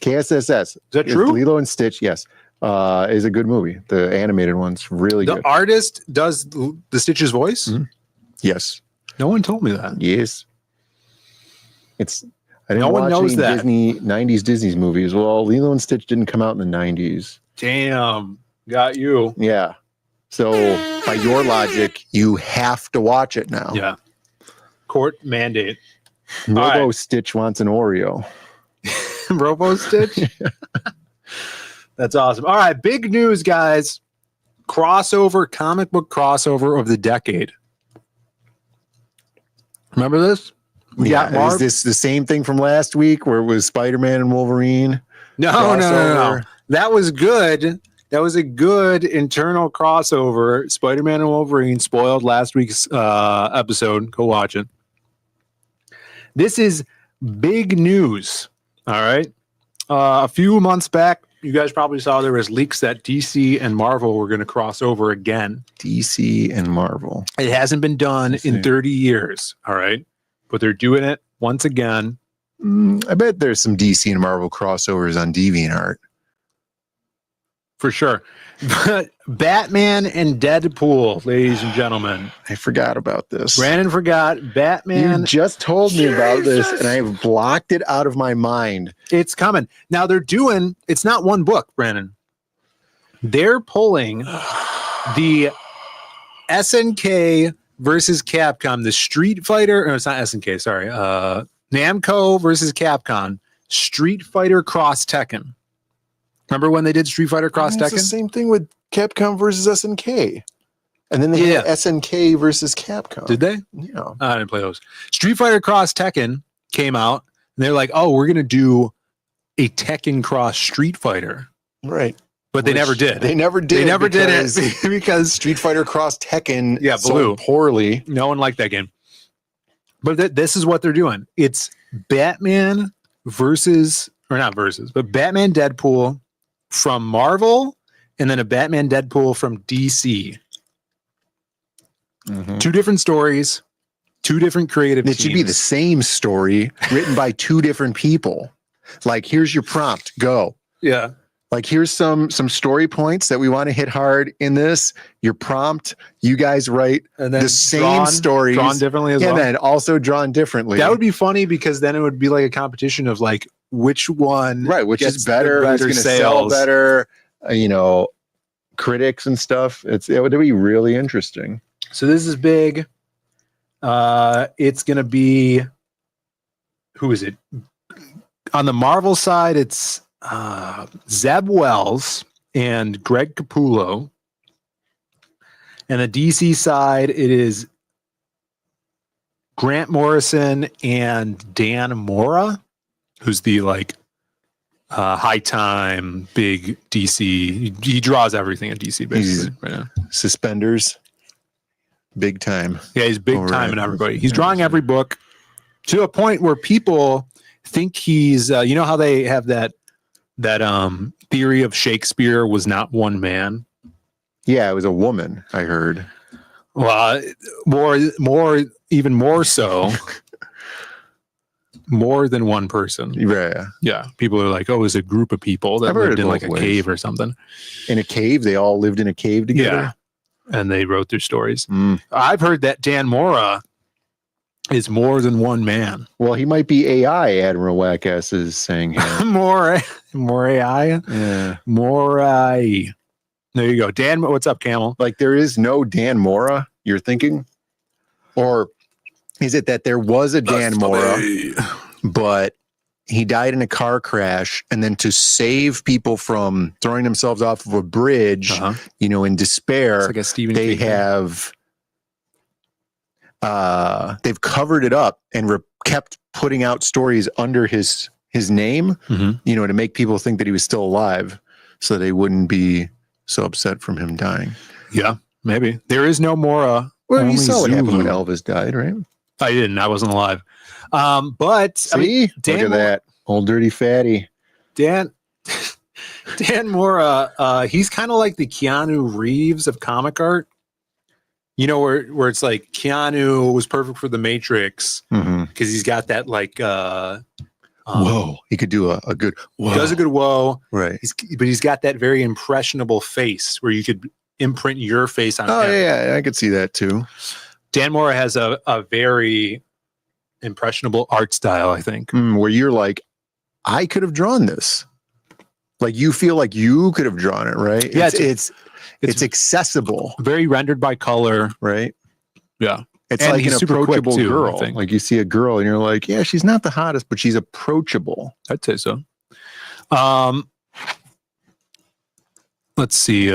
KSSS. Is that true? Lilo and Stitch, yes. Is a good movie. The animated one's really good. The artist does the Stitch's voice? Mm-hmm. Yes. No one told me that. Yes. I didn't watch any Disney 90s Disney movies. Well, Lilo and Stitch didn't come out in the 90s. Damn. Got you. Yeah. So by your logic, you have to watch it now. Yeah. Court mandate. Robo Stitch wants an Oreo. Robo Stitch? That's awesome. All right. Big news, guys. Crossover, comic book crossover of the decade. Remember this? Is this the same thing from last week where it was Spider-Man and Wolverine? No. That was good. That was a good internal crossover. Spider-Man and Wolverine spoiled last week's episode. Go watch it. This is big news. All right. A few months back, you guys probably saw there was leaks that DC and Marvel were going to cross over again. DC and Marvel. It hasn't been done in 30 years. All right. But they're doing it once again. I bet there's some DC and Marvel crossovers on DeviantArt. For sure. But Batman and Deadpool, ladies and gentlemen. I forgot about this. Brandon forgot. Batman. You just told me about this, and I've blocked it out of my mind. It's coming. Now they're doing, it's not one book, Brandon. They're pulling the SNK versus Capcom, the Street Fighter, no, it's not SNK, sorry. Namco versus Capcom, Street Fighter Cross Tekken. Remember when they did Street Fighter Cross Tekken? It's the same thing with Capcom versus SNK. And then they had SNK versus Capcom. Did they? Yeah. I didn't play those. Street Fighter Cross Tekken came out, and they're like, oh, we're going to do a Tekken Cross Street Fighter. Right. But they never did. They never did. They never did it because Street Fighter Cross Tekken blew sold poorly. No one liked that game. But this is what they're doing. It's Batman but Batman Deadpool from Marvel, and then a Batman Deadpool from DC. Two different stories, two different creative It should be the same story written by two different people. Like, here's your prompt, go. Yeah. Like, here's some story points that we want to hit hard in this. Your prompt, you guys write and then the same stories. Drawn differently as well. And then also drawn differently. That would be funny because then it would be like a competition of like which one which is gets better, who's going to sell better, critics and stuff. It would be really interesting. So this is big. It's going to be, who is it? On the Marvel side, it's Zeb Wells and Greg Capullo. And the DC side, it is Grant Morrison and Dan Mora, who's the high time big DC. He draws everything at DC basically right now. Suspenders, big time. Yeah, he's big time in everybody. He's drawing every book to a point where people think he's. You know how they have that theory of Shakespeare was not one man. Yeah, it was a woman, I heard. Well, even more so. More than one person. Yeah. People are like, oh, it was a group of people that lived in like a cave or something. In a cave? They all lived in a cave together? Yeah. And they wrote their stories. I've heard that Dan Mora is more than one man. Well, he might be AI, Admiral Wackass is saying here. more AI? Yeah. More AI. There you go. Dan, what's up, Camel? Like, there is no Dan Mora, you're thinking? Or is it that there was a Dan Mora, but he died in a car crash, and then to save people from throwing themselves off of a bridge, in despair, like a Stephen they King have they've covered it up and kept putting out stories under his name, to make people think that he was still alive, so they wouldn't be so upset from him dying. Yeah, maybe. There is no Mora. Well, you saw what happened when Elvis died, right? I didn't. I wasn't alive. But see, look at that old dirty fatty. Dan Mora. He's kind of like the Keanu Reeves of comic art. Where it's like Keanu was perfect for the Matrix because he's got that whoa. He could do a good whoa. Does a good whoa. Right. But he's got that very impressionable face where you could imprint your face on him. Yeah, I could see that too. Dan Mora has a very impressionable art style, I think. Where you're like, I could have drawn this. Like, you feel like you could have drawn it, right? Yeah, it's accessible. Very rendered by color. Right? Yeah. It's like an approachable girl. Like, you see a girl and you're like, yeah, she's not the hottest, but she's approachable. I'd say so. Let's see.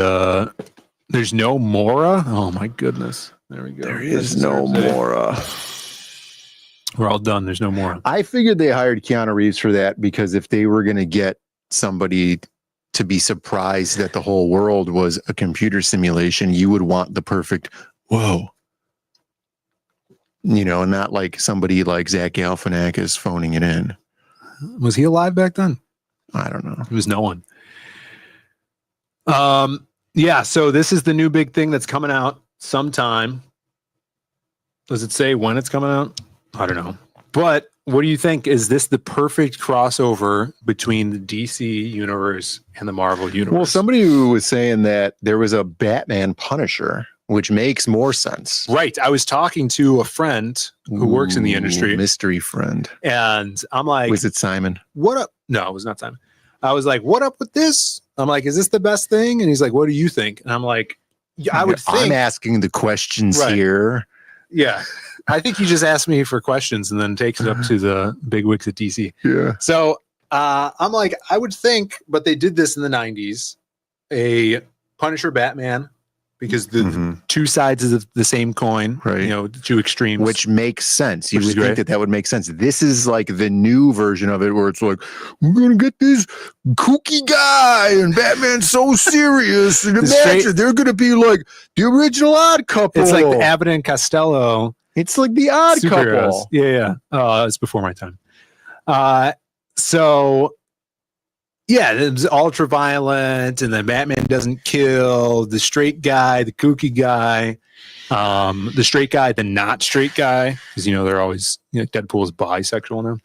There's no Mora. Oh my goodness. There we go. There is no Mora. We're all done. There's no Mora. I figured they hired Keanu Reeves for that because if they were going to get somebody to be surprised that the whole world was a computer simulation, you would want the perfect whoa. Not like somebody like Zach Galifianakis phoning it in. Was he alive back then? I don't know. It was no one. Yeah, so this is the new big thing that's coming out sometime. Does it say when it's coming out? I don't know. But what do you think? Is this the perfect crossover between the DC universe and the Marvel universe? Well, somebody was saying that there was a Batman Punisher, which makes more sense. Right. I was talking to a friend who works in the industry. Mystery friend. And I'm like, was it Simon? What up? No, it was not Simon. I was like, what up with this? I'm like, is this the best thing? And he's like, what do you think? And I'm like, yeah, I would think. I'm asking the questions here. Yeah. I think he just asked me for questions and then takes it up to the bigwigs at DC. Yeah. So I'm like, I would think, but they did this in the 90s, a Punisher Batman, because the two sides of the same coin, right? Two extremes, which makes sense. You would think that would make sense. This is like the new version of it, where it's like, we're gonna get this kooky guy, and Batman's so serious, and imagine they're gonna be like the original Odd Couple. It's like Abbott and Costello. It's like the Odd Couple. Yeah. It's before my time. So yeah, it was ultra violent, and then Batman doesn't kill the straight guy, the kooky guy, the straight guy, the not straight guy, because they're always Deadpool's bisexual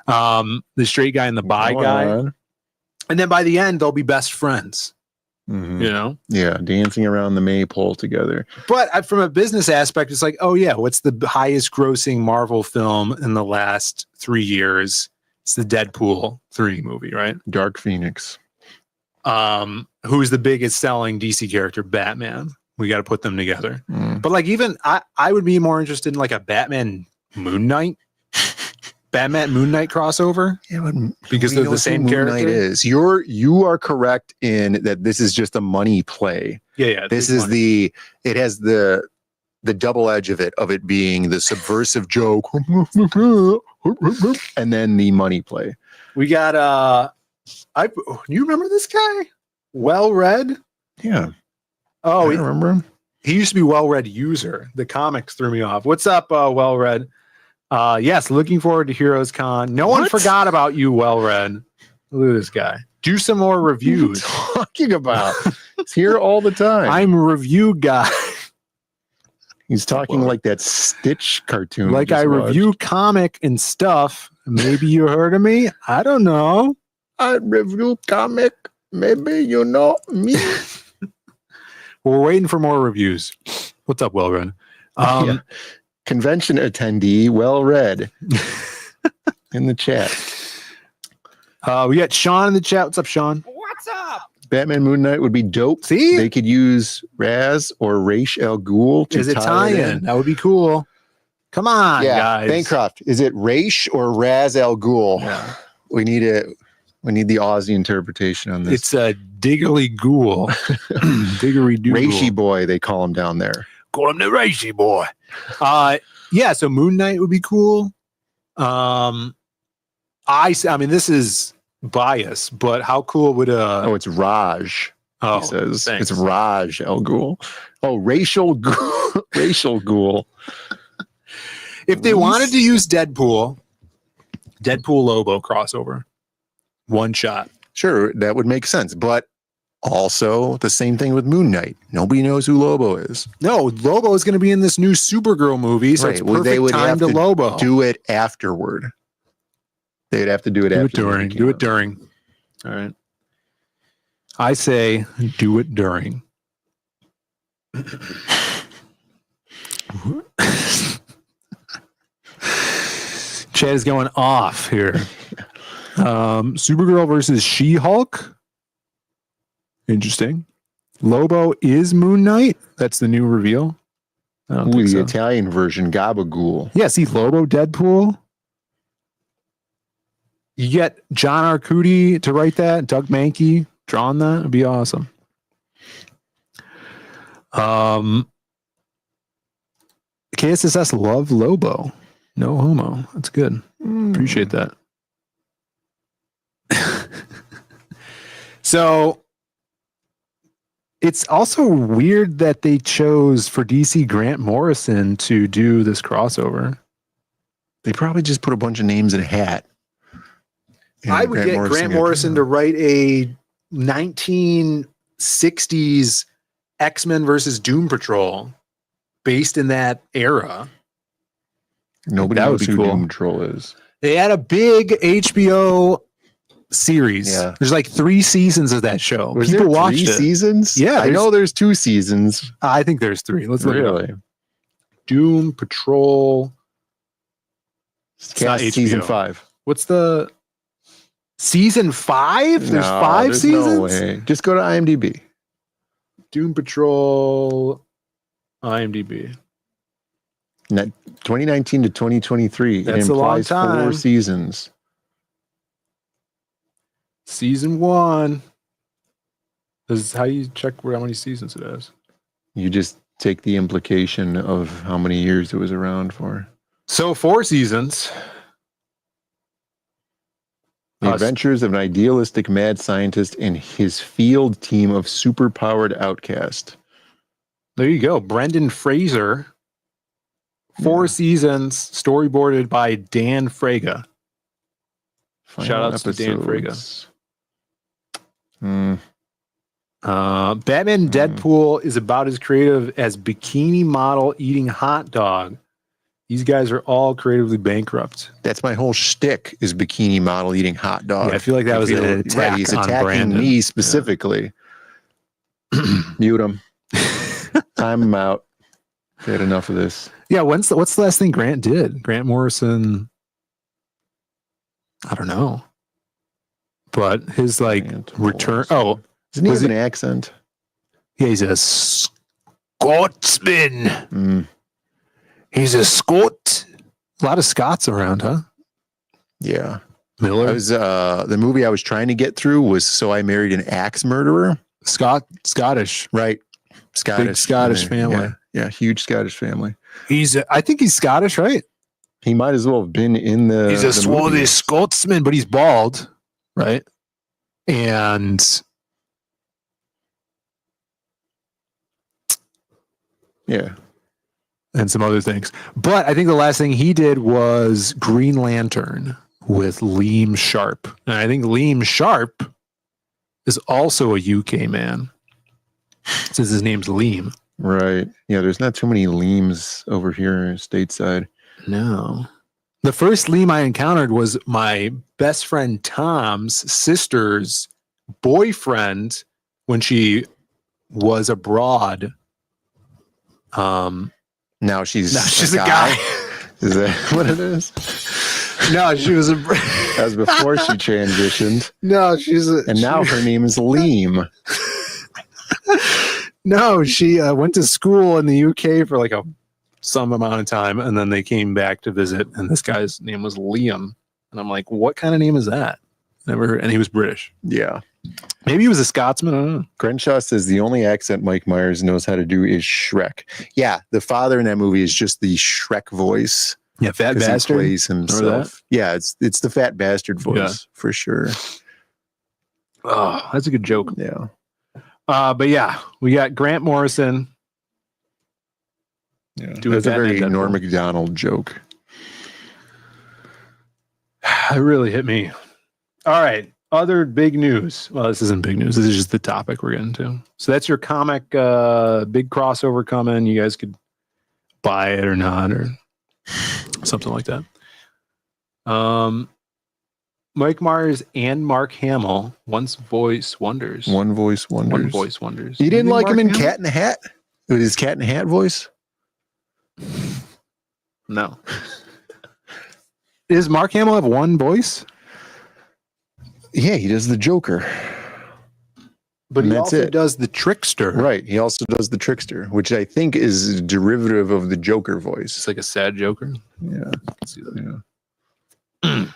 now. The straight guy and the bi guy, and then by the end they'll be best friends. Mm-hmm. Yeah, dancing around the maypole together. But from a business aspect, it's like, oh yeah, what's the highest grossing Marvel film in the last 3 years? It's the Deadpool 3 movie, right? Dark Phoenix. Who's the biggest selling DC character? Batman. We got to put them together. But like, even I would be more interested in like a Batman Moon Knight. Batman Moon Knight crossover. Yeah, but because they're the same character. Knight is. You are correct in that this is just a money play. Yeah. This is it has the double edge of it being the subversive joke and then the money play. We got you remember this guy? Well Read? Yeah. Oh, I remember him. He used to be Well Read User. The comics threw me off. What's up, Well Read? Yes, looking forward to Heroes Con. No one forgot about you, Well Read. Look at this guy. Do some more reviews. What are you talking about? It's here all the time. I'm a review guy. He's talking like that Stitch cartoon. Like I review comic and stuff. Maybe you heard of me. I don't know. I review comic. Maybe you know me. We're waiting for more reviews. What's up, Well Read? Yeah. Convention attendee, Well Read, in the chat. We got Sean in the chat. What's up, Sean? What's up? Batman Moon Knight would be dope. See? They could use Raz or Ra's al Ghul to tie it in. That would be cool. Come on, guys. Bancroft. Is it Ra's or Raz al Ghul? Yeah. We need the Aussie interpretation on this. It's a Diggory Ghoul. Diggory Doo. Racy boy, they call him down there. Call him the Racy boy. Yeah, so Moon Knight would be cool. I mean, this is bias, but how cool would it's Raj. Oh, he says thanks. It's Raj al Ghul. Oh, racial Ghul. If they wanted to use Deadpool Lobo crossover, one shot. Sure, that would make sense. But also the same thing with Moon Knight. Nobody knows who Lobo is. No, Lobo is going to be in this new Supergirl movie, so it's perfect they would time have to Lobo. Do it afterward. They'd have to do it after. Do it during. All right. I say do it during. Chad is going off here. Supergirl versus She-Hulk. Interesting. Lobo is Moon Knight. That's the new reveal. I don't think the so. Italian version, Gabagool. Yeah, see Lobo, Deadpool. You get John Arcudi to write that, Doug Mankey drawing that. It'd be awesome. KSSS love Lobo. No homo. That's good. Appreciate that. So it's also weird that they chose for DC Grant Morrison to do this crossover. They probably just put a bunch of names in a hat. I would get Grant Morrison to write a 1960s X-Men versus Doom Patrol based in that era. Nobody That would knows be who cool. Doom Patrol is. They had a big HBO series. Yeah. There's like 3 seasons of that show. Was People there watched 3 it. seasons? Yeah, I know there's 2 seasons. I think there's 3. Let's look it up. Really? Doom Patrol. It's not Season HBO. 5. What's the season 5? There's 5 there's seasons. No way. Just go to IMDb. Doom Patrol, IMDb. 2019 to 2023. That's it a long implies time. 4 seasons. Season 1. This is how you check how many seasons it has. You just take the implication of how many years it was around for. So 4 seasons. The adventures of an idealistic mad scientist and his field team of superpowered outcasts. There you go. Brendan Fraser. 4 seasons, storyboarded by Dan Fraga. Shout outs to Dan Frega. Batman Deadpool is about as creative as bikini model eating hot dog. These guys are all creatively bankrupt. That's my whole shtick is bikini model eating hot dog. Yeah, I feel like that was an attack Right, he's on attacking Brandon. me specifically. Yeah. Mute him. Time him out. Get enough of this. Yeah, what's the last thing Grant did? Grant Morrison, I don't know. But his return. Oh, doesn't he have an accent? Yeah, he's a Scotsman. He's a Scot. A lot of Scots around, huh? Yeah. Miller. I was the movie I was trying to get through was So I Married an Axe Murderer. Scottish, right? Scottish, big Scottish family. Yeah, huge Scottish family. I think he's Scottish, right? He might as well have been in the. He's a swarthy Scotsman, but he's bald, right? And yeah, and some other things. But I think the last thing he did was Green Lantern with Liam Sharp. And I think Liam Sharp is also a UK man, since his name's Liam. Right. Yeah, there's not too many Liams over here stateside. No. The first Liam I encountered was my best friend Tom's sister's boyfriend when she was abroad. Now she's a guy. Is that what it is? No, she was that was before she transitioned. No, and now her name is Liam. No, she went to school in the UK for like some amount of time, and then they came back to visit, and this guy's name was Liam. And I'm like, what kind of name is that? Never heard. And he was British. Yeah. Maybe he was a Scotsman. I don't know. Crenshaw says the only accent Mike Myers knows how to do is Shrek. Yeah, the father in that movie is just the Shrek voice. Yeah, fat bastard. He plays himself. Yeah, it's the fat bastard voice for sure. Oh, that's a good joke. Yeah. But yeah, we got Grant Morrison. Yeah, that's a very Norm Macdonald joke. It really hit me. All right. Other big news. Well, this isn't big news. This is just the topic we're getting to. So that's your comic big crossover coming. You guys could buy it or not, or something like that. Mike Myers and Mark Hamill, One Voice Wonders. One Voice Wonders. One Voice Wonders. You didn't like him in Cat in the Hat? With his Cat in the Hat voice? No. Does Mark Hamill have one voice? Yeah, he does the Joker. But he also does the Trickster. Right. He also does the Trickster, which I think is a derivative of the Joker voice. It's like a sad Joker. Yeah. Let's see that. Yeah.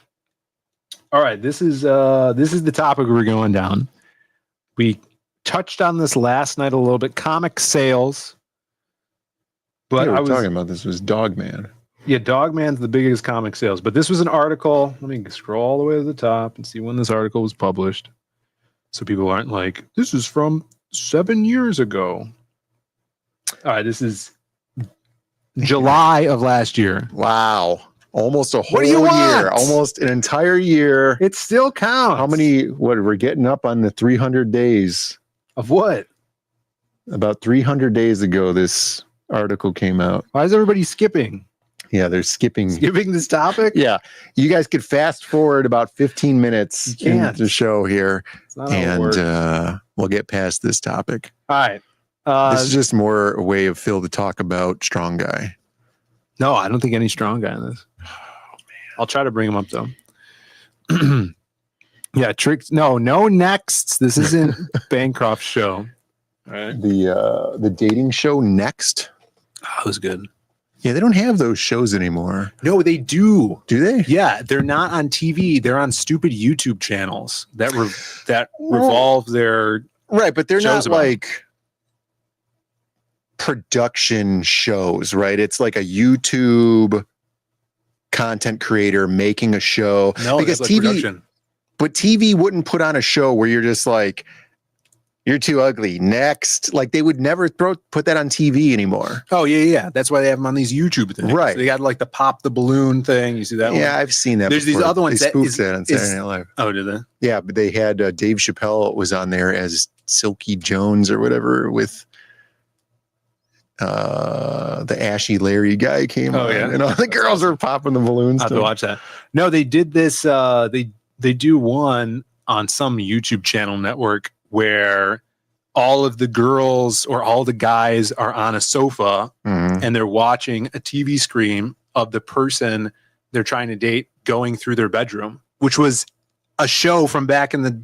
All right. This is the topic we're going down. We touched on this last night a little bit. Comic sales. But I was talking about this was Dogman. Yeah, Dogman's the biggest comic sales. But this was an article. Let me scroll all the way to the top and see when this article was published. So people aren't like, this is from 7 years ago. All right, this is July of last year. Wow. Almost a whole year. Almost an entire year. It still counts. How many, we're getting up on the 300 days. Of what? About 300 days ago, this article came out. Why is everybody skipping? Yeah, they're skipping this topic. Yeah, you guys could fast forward about 15 minutes into the show here, and we'll get past this topic. All right, this is just more a way of Phil to talk about Strong Guy. No, I don't think any Strong Guy in this. Oh man, I'll try to bring him up though. Yeah, tricks. No, next. This isn't Bancroft's show. All right, the dating show Next. Oh, that was good. Yeah, they don't have those shows anymore. No, they do. Do they? Yeah, they're not on TV. They're on stupid YouTube channels that revolve their right, but they're not about. like production shows, right? It's like a YouTube content creator making a show. No, because like TV, production. But TV wouldn't put on a show where you're just like, You're too ugly. Next. Like they would never put that on TV anymore. Oh yeah. That's why they have them on these YouTube things. Right. So they got like the pop the balloon thing. You see that one? Yeah, I've seen that. There's before. these other ones they that spoofed that on Saturday Night Live. Oh, did they? Yeah, but they had Dave Chappelle was on there as Silky Jones or whatever with the Ashy Larry guy came on. Yeah. And all the girls are popping the balloons. I have to watch that. No, they did this. They do one on some YouTube channel network where all of the girls or all the guys are on a sofa and they're watching a TV screen of the person they're trying to date going through their bedroom, which was a show from back in the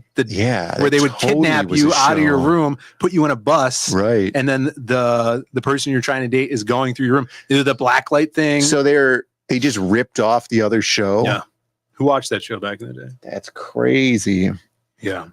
where they would kidnap you out of your room, put you in a bus, right? And then the person you're trying to date is going through your room. They did the blacklight thing. So they just ripped off the other show. Yeah. Who watched that show back in the day? That's crazy. Yeah.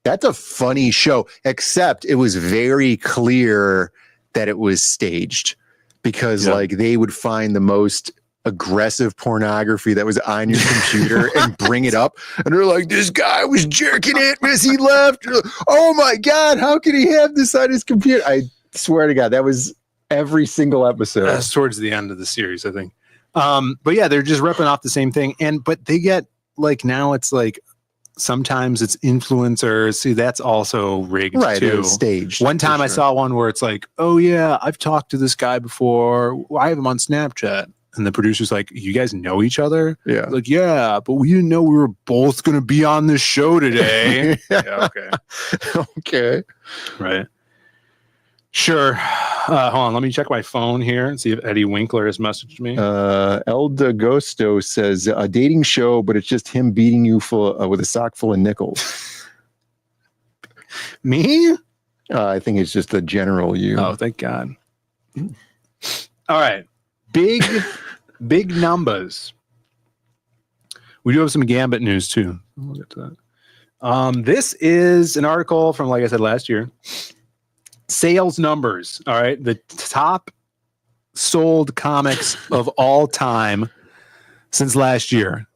That's a funny show, except it was very clear that it was staged because like they would find the most aggressive pornography that was on your computer and bring it up. And they're like, this guy was jerking it as he left. Oh my God, how could he have this on his computer? I swear to God, that was every single episode. That's towards the end of the series, I think. But yeah, they're just ripping off the same thing. But they get like, now it's like, sometimes it's influencers. See, that's also rigged too. Staged. One time I saw one where it's like, oh yeah, I've talked to this guy before. I have him on Snapchat. And the producer's like, you guys know each other? Yeah. Like, yeah, but we didn't know we were both going to be on this show today. Yeah, okay. Okay. Right. Sure. Hold on. Let me check my phone here and see if Eddie Winkler has messaged me. El Dagosto says a dating show, but it's just him beating you with a sock full of nickels. Me? I think it's just the general you. Oh, thank God. All right. Big numbers. We do have some Gambit news too. We'll get to that. This is an article from, like I said, last year. Sales numbers. All right. The top sold comics of all time since last year.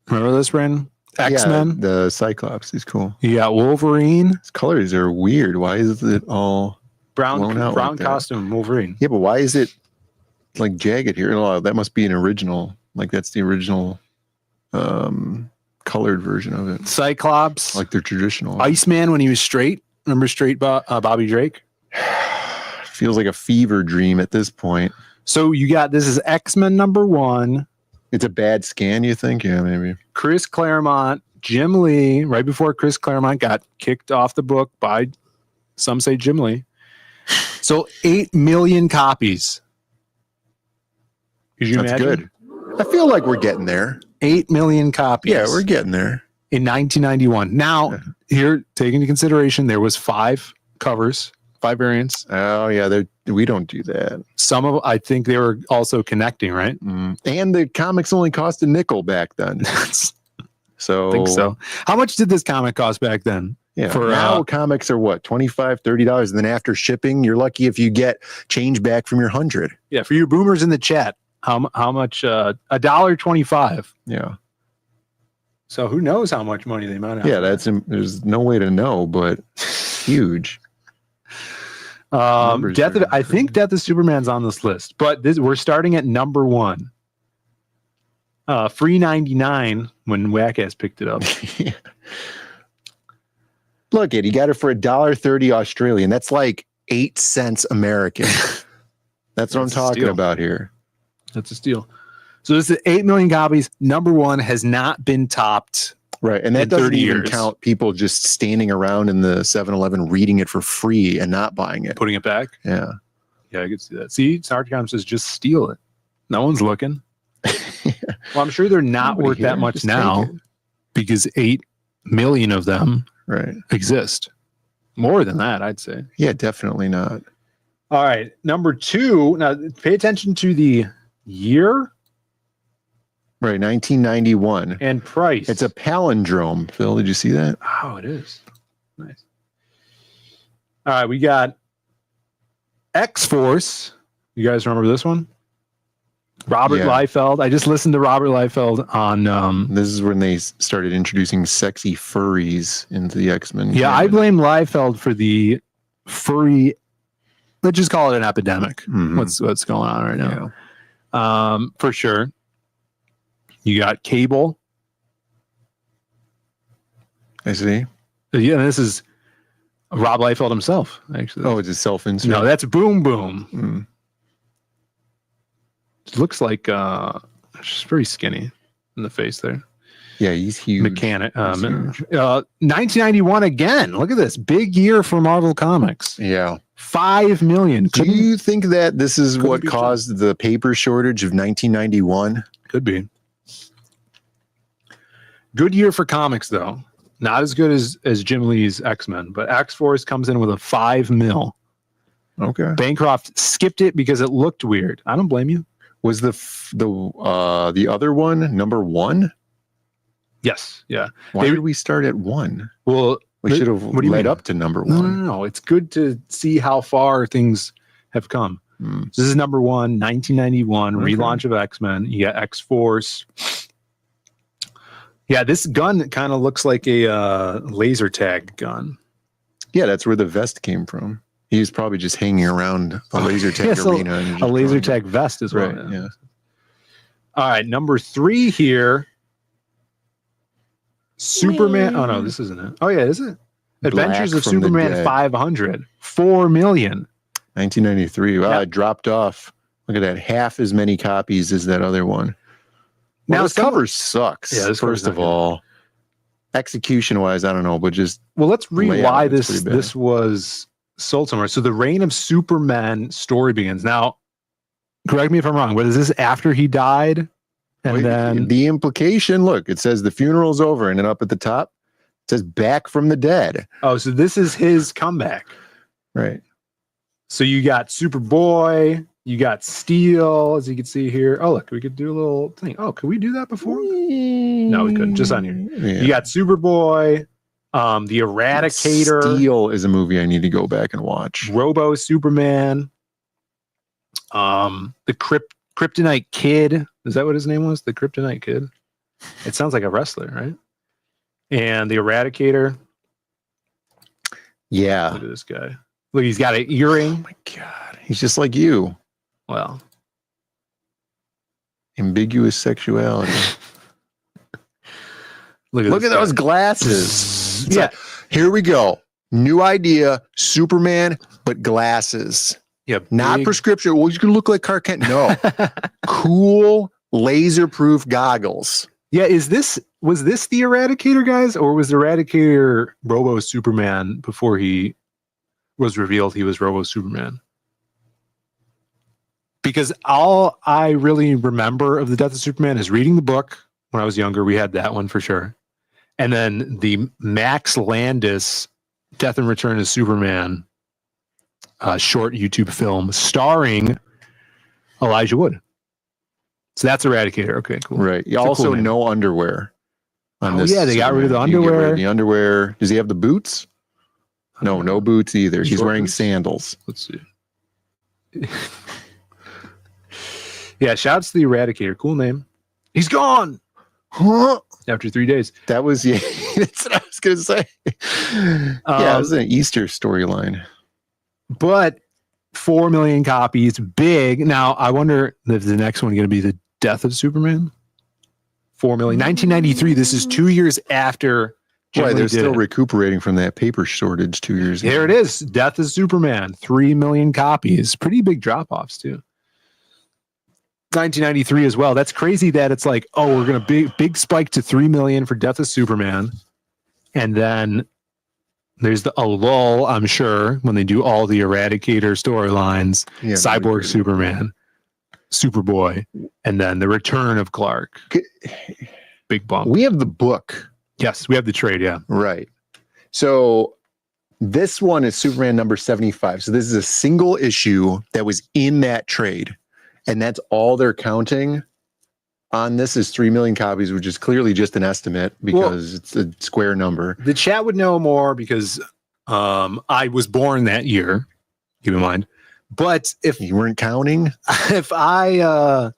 Remember this, Brandon? X-Men? Yeah, the Cyclops is cool. You got Wolverine. His colors are weird. Why is it all brown like costume Wolverine? Yeah, but why is it like jagged here? Oh, that must be an original. Like that's the original colored version of it. Cyclops. Like they're traditional. Iceman when he was straight. Remember straight Bobby Drake? Feels like a fever dream at this point. So you got, this is X-Men #1. It's a bad scan, you think? Yeah, maybe. Chris Claremont, Jim Lee, right before Chris Claremont got kicked off the book by, some say, Jim Lee. So 8 million copies. Could you That's imagine? good. I feel like we're getting there. 8 million copies. Yeah, we're getting there. In 1991. Now, here, take into consideration, there was 5 covers, 5 variants. Oh, yeah, we don't do that. Some of, I think they were also connecting, right? And the comics only cost a nickel back then. So I think so. How much did this comic cost back then? Yeah. For now comics are what, $25, $30, and then after shipping, you're lucky if you get change back from your 100. Yeah, for you boomers in the chat, how much? $1.25. Yeah. So who knows how much money they might have? Yeah, there's no way to know, but huge. I think Death of Superman's on this list, but we're starting at #1. Free 99 when Wackass picked it up. Look, he got it for $1.30 Australian. That's like 8 cents American. That's what I'm talking about here. That's a steal. So this is 8 million copies. #1 has not been topped. Right. And that doesn't even count people just standing around in the 7-Eleven reading it for free and not buying it. Putting it back? Yeah. Yeah, I could see that. See, Sarcom says just steal it. No one's looking. Well, I'm sure they're not worth that much now because 8 million of them exist. More than that, I'd say. Yeah, definitely not. All right. #2. Now, pay attention to the year. Right, 1991. And price. It's a palindrome. Phil, did you see that? Oh, it is. Nice. All right, we got X-Force. You guys remember this one? Robert Yeah. Liefeld. I just listened to Robert Liefeld on. This is when they started introducing sexy furries into the X-Men. Yeah, I canon. blame Liefeld for the furry. Let's just call it an epidemic. Mhm. What's going on right now? For sure. You got Cable. I see. Yeah, this is Rob Liefeld himself. Actually, Oh, it's a self-insert. no, that's Boom Boom. Mm. It looks like she's very skinny in the face there. Yeah, he's huge. Mechanic. He's huge. 1991 again. Look at this big year for Marvel Comics. Yeah. 5 million. Do you think that this is what be caused the paper shortage of 1991? Could be. Good year for comics though. Not as good as Jim Lee's X-Men, but X-Force comes in with a 5 mil. Okay. Bancroft skipped it because it looked weird. I don't blame you. Was the other one number 1? Yes. Yeah. Why did we start at 1? Well, We should have what do you led mean? up to number 1. No. It's good to see how far things have come. Mm. So this is number 1, 1991 Okay. relaunch of X-Men. You got X-Force. Yeah, this gun kind of looks like a laser tag gun. Yeah, that's where the vest came from. He was probably just hanging around a laser tag Yeah, so arena. And a just laser throwing- tag vest as well. Right, yeah. All right, number 3 here. Superman. Oh no, this isn't it. Oh yeah, is it? Adventures Black of from the Superman Dead. 500. 4 million. 1993. Wow, Yeah. it dropped off. Look at that. Half as many copies as that other one. Well, Now this cover sucks. Yeah, this cover's first not of good. all. Execution wise, I don't know, but just Well, let's read layout why is this pretty bad. this was sold somewhere. So the reign of Superman story begins. Now, correct me if I'm wrong, but is this after he died? And Wait, then the implication, look, it says the funeral's over, and then up at the top, it says back from the dead. oh, so this is his comeback. Right. So you got Superboy, you got Steel, as you can see here. Oh, look, we could do a little thing. Oh, could we do that before? No, we couldn't. Just on here. Yeah. You got Superboy, the Eradicator, Steel is a movie I need to go back and watch. Robo Superman, the Kryptonite Kid. Is that what his name was? The Kryptonite Kid? It sounds like a wrestler, right? And the Eradicator. Yeah. Look at this guy. Look, he's got an earring. Oh my God. He's just like you. Well, Ambiguous sexuality. look Look this at guy. those glasses. It's Yeah. like, here we go. New idea. Superman, but glasses. Yeah, Not big- prescription. Well, you can look like Clark Kent. No. Cool, laser-proof goggles. Yeah, was this the Eradicator, guys, or was the Eradicator Robo Superman before he was revealed he was Robo Superman? Because all I really remember of the Death of Superman is reading the book when I was younger. We had that one for sure, and then the Max Landis Death and Return of Superman short YouTube film starring Elijah Wood. So that's Eradicator. Okay, cool. Right. It's a Also, cool name. no underwear. On Oh, this yeah, they got rid of the Superman. You can get rid underwear. of the underwear. Does he have the boots? No, no boots either. He's Short wearing boots? sandals. Let's see. Yeah, shouts to the Eradicator. Cool name. He's gone Huh? after 3 days. That was yeah. That's what I was gonna say. Yeah, it was an Easter storyline. But 4 million copies, big. Now, I wonder if the next one going to be the Death of Superman. 4 million. 1993. This is 2 years after. Jim Right, Lee they're did still it. recuperating from that paper shortage 2 years ago. There it is. Death of Superman. 3 million copies. Pretty big drop offs, too. 1993 as well. That's crazy that it's like, oh, we're going to big spike to 3 million for Death of Superman. And then there's a lull, I'm sure, when they do all the Eradicator storylines, Yeah, Cyborg really good. Superman, Superboy, and then the return of Clark. Big bump. We have the book. Yes, we have the trade, yeah. Right. So this one is Superman number 75. So this is a single issue that was in that trade. And that's all they're counting on this is 3 million copies, which is clearly just an estimate because it's a square number. The chat would know more because I was born that year, keep in mind. But if you weren't counting, if I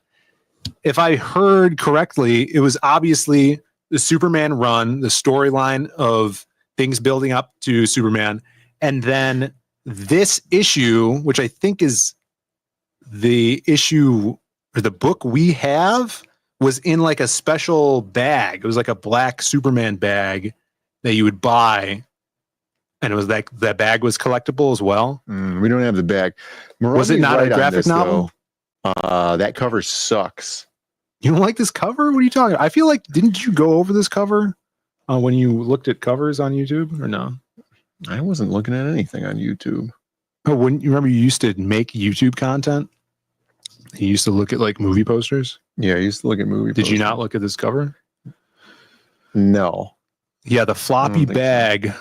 if I heard correctly, it was obviously the Superman run, the storyline of things building up to Superman, and then this issue, which I think is the issue or the book we have, was in like a special bag. It was like a black Superman bag that you would buy. And it was like that bag was collectible as well. We don't have the bag. Was it not a graphic novel? That cover sucks. You don't like this cover? What are you talking about? I feel like, didn't you go over this cover when you looked at covers on YouTube or no? I wasn't looking at anything on YouTube. Oh, wouldn't you remember you used to make YouTube content? You used to look at like movie posters? Yeah, I used to look at movie posters. Did you not look at this cover? No. Yeah, the floppy bag. So.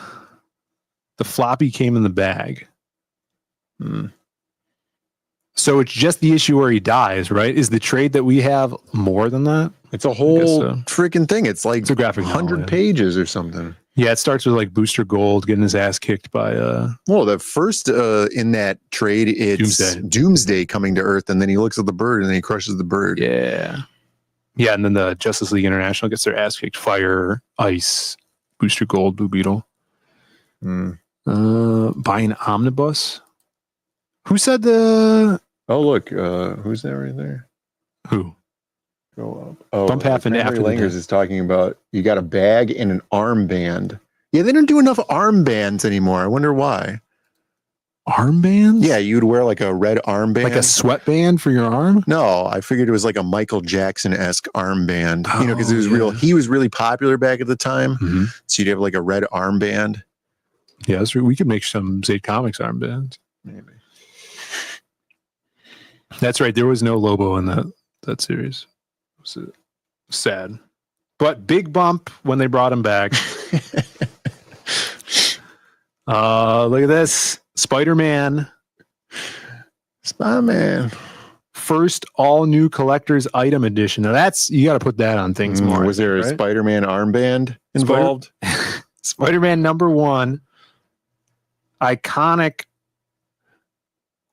The floppy came in the bag. So it's just the issue where he dies, right? Is the trade that we have more than that? It's a whole freaking thing. It's like a graphic 100 pages or something. Yeah, it starts with like Booster Gold getting his ass kicked by well, the first in that trade, it's Doomsday coming to Earth, and then he looks at the bird and then he crushes the bird. Yeah. Yeah, and then the Justice League International gets their ass kicked. Fire, Ice, Booster Gold, Blue Beetle. Buying omnibus. Who said the? Oh, look, who's that right there? Who? Go up. Oh, Bump half and after Langers is talking about you got a bag and an armband. Yeah, they don't do enough armbands anymore. I wonder why. Armbands? Yeah, you'd wear like a red armband, like a sweatband for your arm. No, I figured it was like a Michael Jackson-esque armband. You know, because it was real. He was really popular back at the time, so you'd have like a red armband. Yeah, that's right. We could make some Zayd Comics armbands. Maybe. That's right. There was no Lobo in that series. It was sad. But big bump when they brought him back. Look at this. Spider-Man. First all new collector's item edition. Now that's, you got to put that on things more. Was there a Spider-Man armband involved? Spider-Man #1.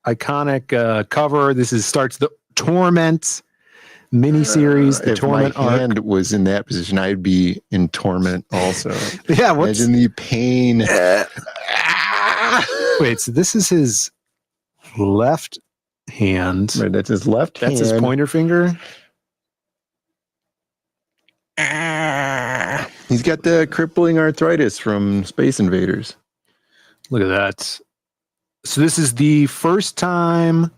Iconic cover. This starts the Torment miniseries. The Torment my hand was in that position, I'd be in torment also. Yeah, imagine the pain. Wait, so this is his left hand. Right, that's his left hand. That's his pointer finger. He's got the crippling arthritis from Space Invaders. Look at that. So this is the first time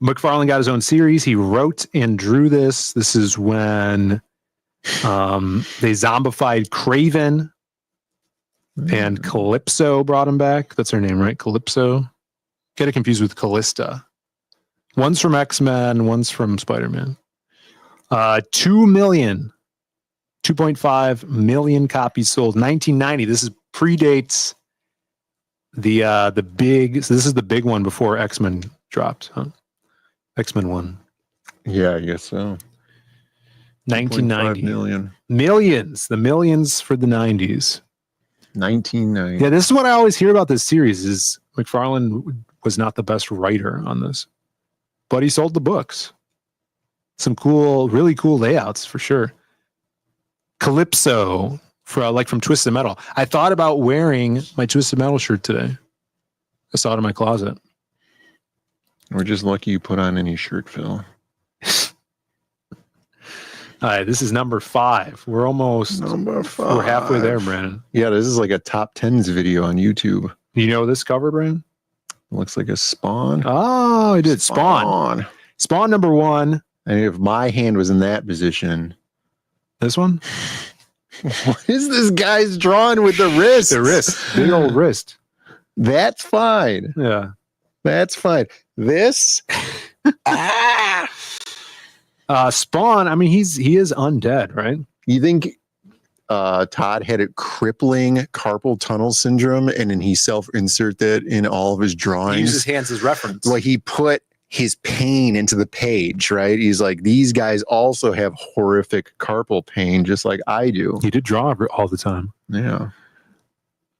McFarlane got his own series. He wrote and drew this. This is when they zombified Kraven and Calypso brought him back. That's her name, right? Calypso. Get it confused with Callista. One's from X-Men, one's from Spider-Man. 2.5 million copies sold. 1990. This is predates the big. So this is the big one before X-Men dropped. Huh? X-Men 1. Yeah, I guess so. 1990. Million. Millions. The millions for the 90s. 1990. Yeah, this is what I always hear about this series is McFarlane was not the best writer on this. But he sold the books. Some cool, really cool layouts for sure. Calypso, from Twisted Metal. I thought about wearing my Twisted Metal shirt today. I saw it in my closet. We're just lucky you put on any shirt, Phil. All right, this is number 5. We're almost number 5. We're halfway there, Brandon. Yeah, this is like a top 10s video on YouTube. You know this cover, Brandon? Looks like a Spawn. Oh, I did. Spawn #1. And if my hand was in that position. This one? What is this guy's drawing with the wrist? The wrist. Big old wrist. That's fine. Yeah. That's fine. This? Spawn, I mean, he is undead, right? You think Todd had a crippling carpal tunnel syndrome and then he self-insert that in all of his drawings? He uses his hands as reference. Like he put his pain into the page, right? He's like, these guys also have horrific carpal pain, just like I do. He did draw all the time. Yeah.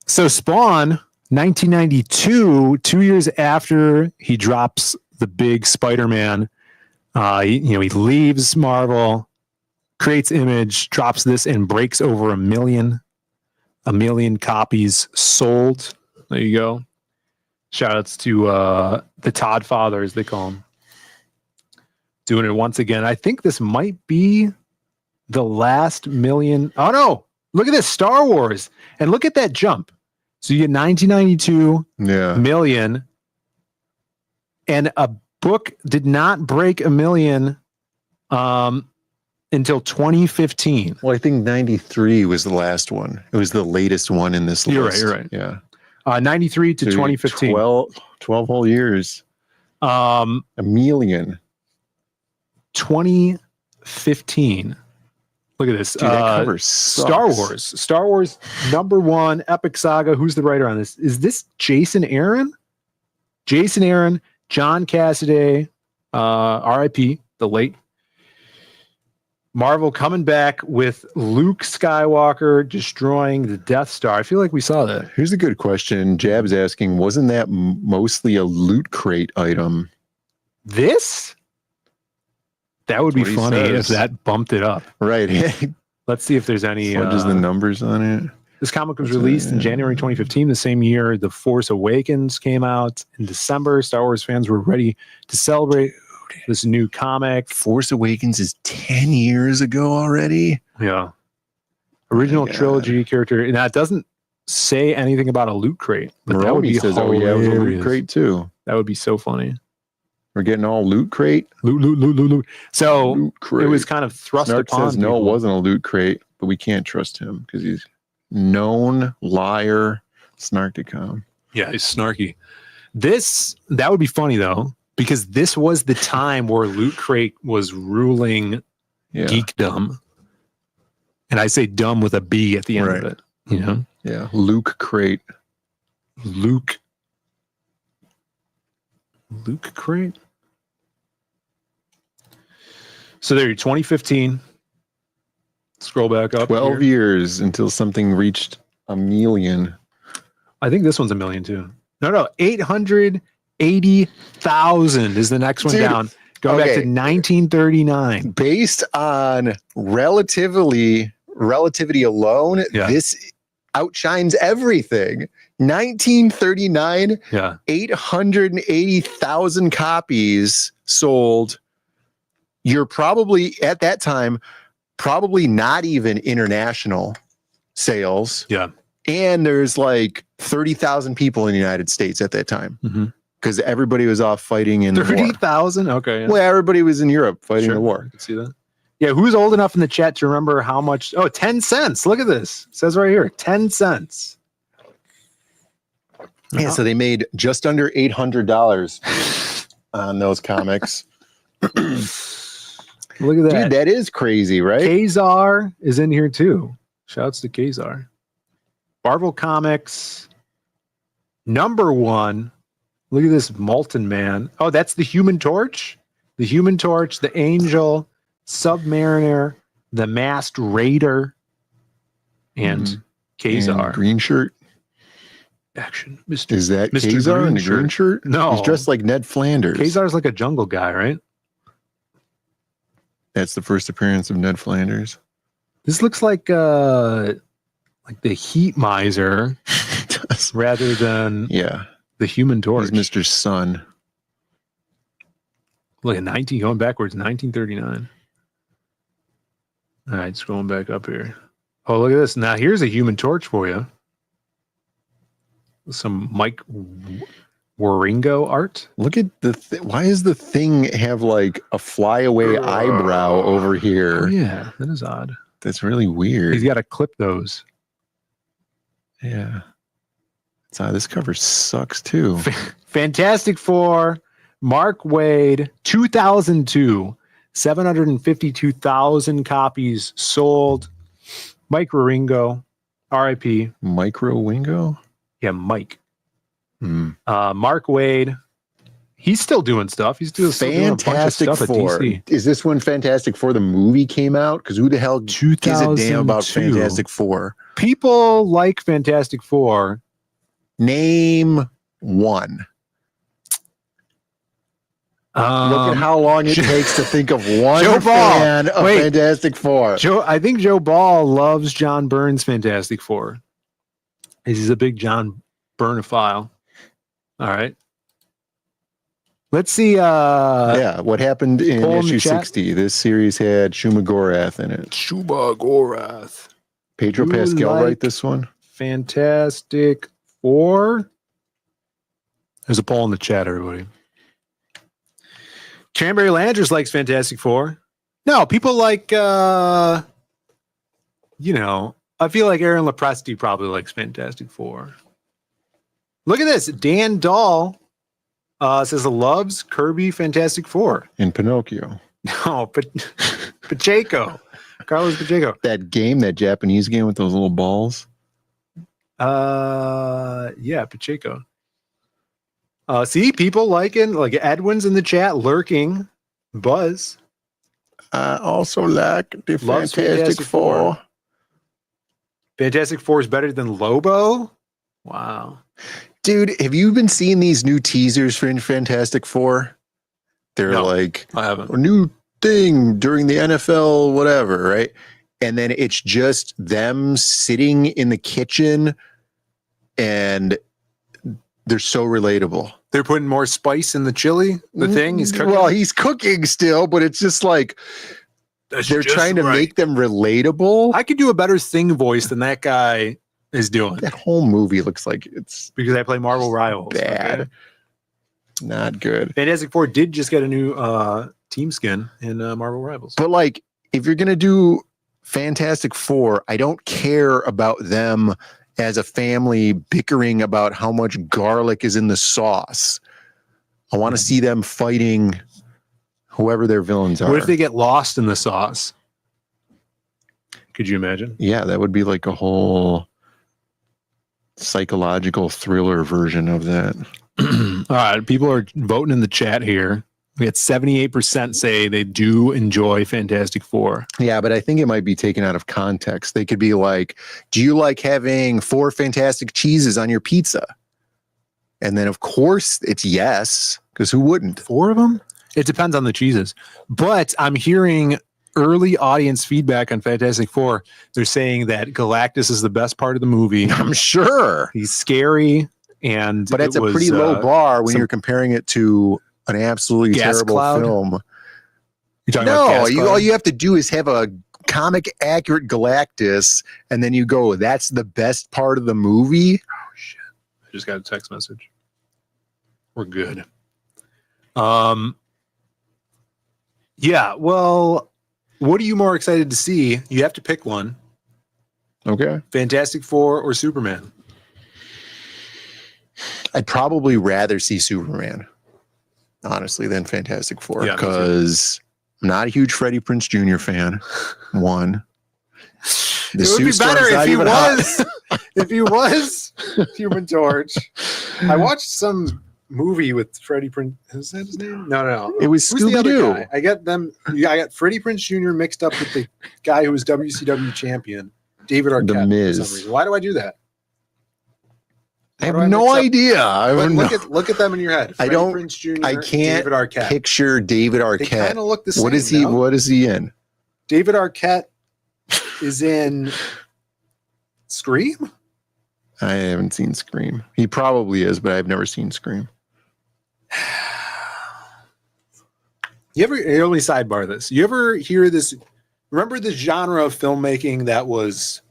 So Spawn, 1992, 2 years after he drops the big Spider-Man He leaves Marvel, creates Image, drops this, and breaks over 1 million copies sold. There you go. Shout outs to the Todd Father, as they call him. Doing it once again. I think this might be the last million. Oh no, look at this, Star Wars. And look at that jump. So you get 1992 million, and a book did not break 1 million until 2015. Well, I think 93 was the last one. It was the latest one in this list. You're right. Yeah. 93 to 2015. 12 whole years. 1 million. 2015. Look at this. Dude, that cover sucks. Star Wars #1 epic saga. Who's the writer on this? Is this Jason Aaron? Jason Aaron, John Cassaday, R.I.P., the late. Marvel coming back with Luke Skywalker destroying the Death Star. I feel like we saw that. Here's a good question. Jab's asking, wasn't that mostly a loot crate item? This? That would be funny if that bumped it up. Right. Let's see if there's any. Just the numbers on it. This comic was released in January 2015, the same year The Force Awakens came out in December. Star Wars fans were ready to celebrate this new comic. Force Awakens is 10 years ago already. Yeah. Original trilogy character. And that doesn't say anything about a loot crate. But that would be says, "Oh yeah, it was a loot crate too." That would be so funny. We're getting all loot crate. Loot. So it was kind of thrust Snark upon says, no, it wasn't a loot crate, but we can't trust him because he's known liar. Snark.com. Yeah, he's snarky. That would be funny though, because this was the time where Loot Crate was ruling geekdom. And I say dumb with a B at the end of it. You know? Yeah. Luke Crate. Luke Crate. So there, 2015. Scroll back up. 12 years until something reached 1 million. I think this one's 1 million too. No, 880,000 is the next one down. Going back to 1939. Based on relativity alone, this outshines everything. 1939, 880,000 copies sold. You're probably, at that time, probably not even international sales. Yeah. And there's like 30,000 people in the United States at that time. Because everybody was off fighting in 30,000? Okay. Well, everybody was in Europe fighting the war. I can see that. Yeah, who's old enough in the chat to remember how much? Oh, 10 cents. Look at this. It says right here, 10 cents. Yeah, so they made just under $800 on those comics. Look at that. Dude, that is crazy, right? Kazar is in here too. Shouts to Kazar. Marvel Comics #1. Look at this Molten Man. Oh, that's the Human Torch. The Human Torch, the Angel, Submariner, the Masked Raider, and Kazar. And green shirt. Action. Mr. Is that Mr. Kazar in the Green green shirt? No. He's dressed like Ned Flanders. Kazar's like a jungle guy, right? That's the first appearance of Ned Flanders. This looks like the Heat Miser rather than the Human Torch. He's Mr. Sun. Look at 19 going backwards, 1939. All right, scrolling back up here. Oh, look at this. Now here's a Human Torch for you. Some Mike Waringo art. Look at the why does the thing have like a flyaway eyebrow over here? Oh, yeah, that is odd. That's really weird. He's got to clip those. Yeah. So this cover sucks too. Fantastic Four, Mark Waid, 2002, 752,000 copies sold. Mike Waringo, R.I.P. Micro Wingo? Yeah, Mike. Mark Waid, he's still doing stuff. He's doing Fantastic stuff Four. at DC. Is this when Fantastic Four the movie came out? Because who the hell gives a damn about 2002. Fantastic Four? People like Fantastic Four. Name one. Look at how long it takes to think of one Joe Ball. fan of Wait. Fantastic Four. I think Joe Ball loves John Byrne's Fantastic Four. He's a big John Byrneophile. All right. Let's see. What happened in poll in the issue chat. 60? This series had Shuma Gorath in it. Shuma Gorath. Pedro You Pascal like- write this one? Fantastic Four. There's a poll in the chat, everybody. Cranberry Landers likes Fantastic Four. No, people like, I feel like Aaron Lepresti probably likes Fantastic Four. Look at this. Dan Dahl says loves Kirby Fantastic Four. In Pinocchio. No, but Pacheco. Carlos Pacheco. That game, that Japanese game with those little balls. Yeah, Pacheco. See, people liking, like Edwin's in the chat, lurking. Buzz. I also like the Loves Fantastic Four. Fantastic Four is better than Lobo? Wow. Dude, have you been seeing these new teasers for Fantastic Four? They're No, like I haven't. a new thing during the NFL, whatever, right? And then it's just them sitting in the kitchen and they're so relatable. They're putting more spice in the chili, the thing he's cooking. Well, he's cooking still, but it's just like they're trying to make them relatable. I could do a better sing voice than that guy is doing. That whole movie looks like it's because I play Marvel Rivals. bad. Okay? Not good. Fantastic Four did just get a new team skin in Marvel Rivals. But like, if you're gonna do Fantastic Four, I don't care about them as a family bickering about how much garlic is in the sauce. I want to see them fighting whoever their villains are. What if they get lost in the sauce? Could you imagine? Yeah, that would be like a whole psychological thriller version of that. All right, people are voting in the chat here. We had 78% say they do enjoy Fantastic Four. Yeah, but I think it might be taken out of context. They could be like, do you like having 4 fantastic cheeses on your pizza? And then, of course, it's yes, because who wouldn't? 4 of them? It depends on the cheeses. But I'm hearing early audience feedback on Fantastic Four. They're saying that Galactus is the best part of the movie. I'm sure. He's scary. But it's a pretty low bar when you're comparing it to an absolutely Gas terrible Cloud? film. You're talking about Gas Cloud? All you have to do is have a comic accurate Galactus, and then you go, that's the best part of the movie. Oh shit. I just got a text message. We're good. Yeah, well, what are you more excited to see? You have to pick one. Okay. Fantastic Four or Superman? I'd probably rather see Superman, honestly, than Fantastic Four, Yeah, me too. because I'm not a huge Freddie Prinze Jr. fan. One. The It would be suit better storm's if not he even hot. was if he was Human Torch. I watched some movie with Freddie Prinze. Is that his name? No. It was Who's the other Scooby-Doo. guy? I got Freddie Prinze Jr. mixed up with the guy who was WCW champion, David Arquette. The Miz. For some reason. Why do I do that? I Why do have mix no up- idea. I Look, don't look know. at them in your head. I Freddie don't- Prinze Jr. I can't David Arquette. picture David They Arquette. kind of look the same. What is he? no? What is he in? David Arquette is in Scream. I haven't seen Scream. He probably is, but I've never seen Scream. You ever only sidebar this? You ever hear this? Remember the genre of filmmaking that was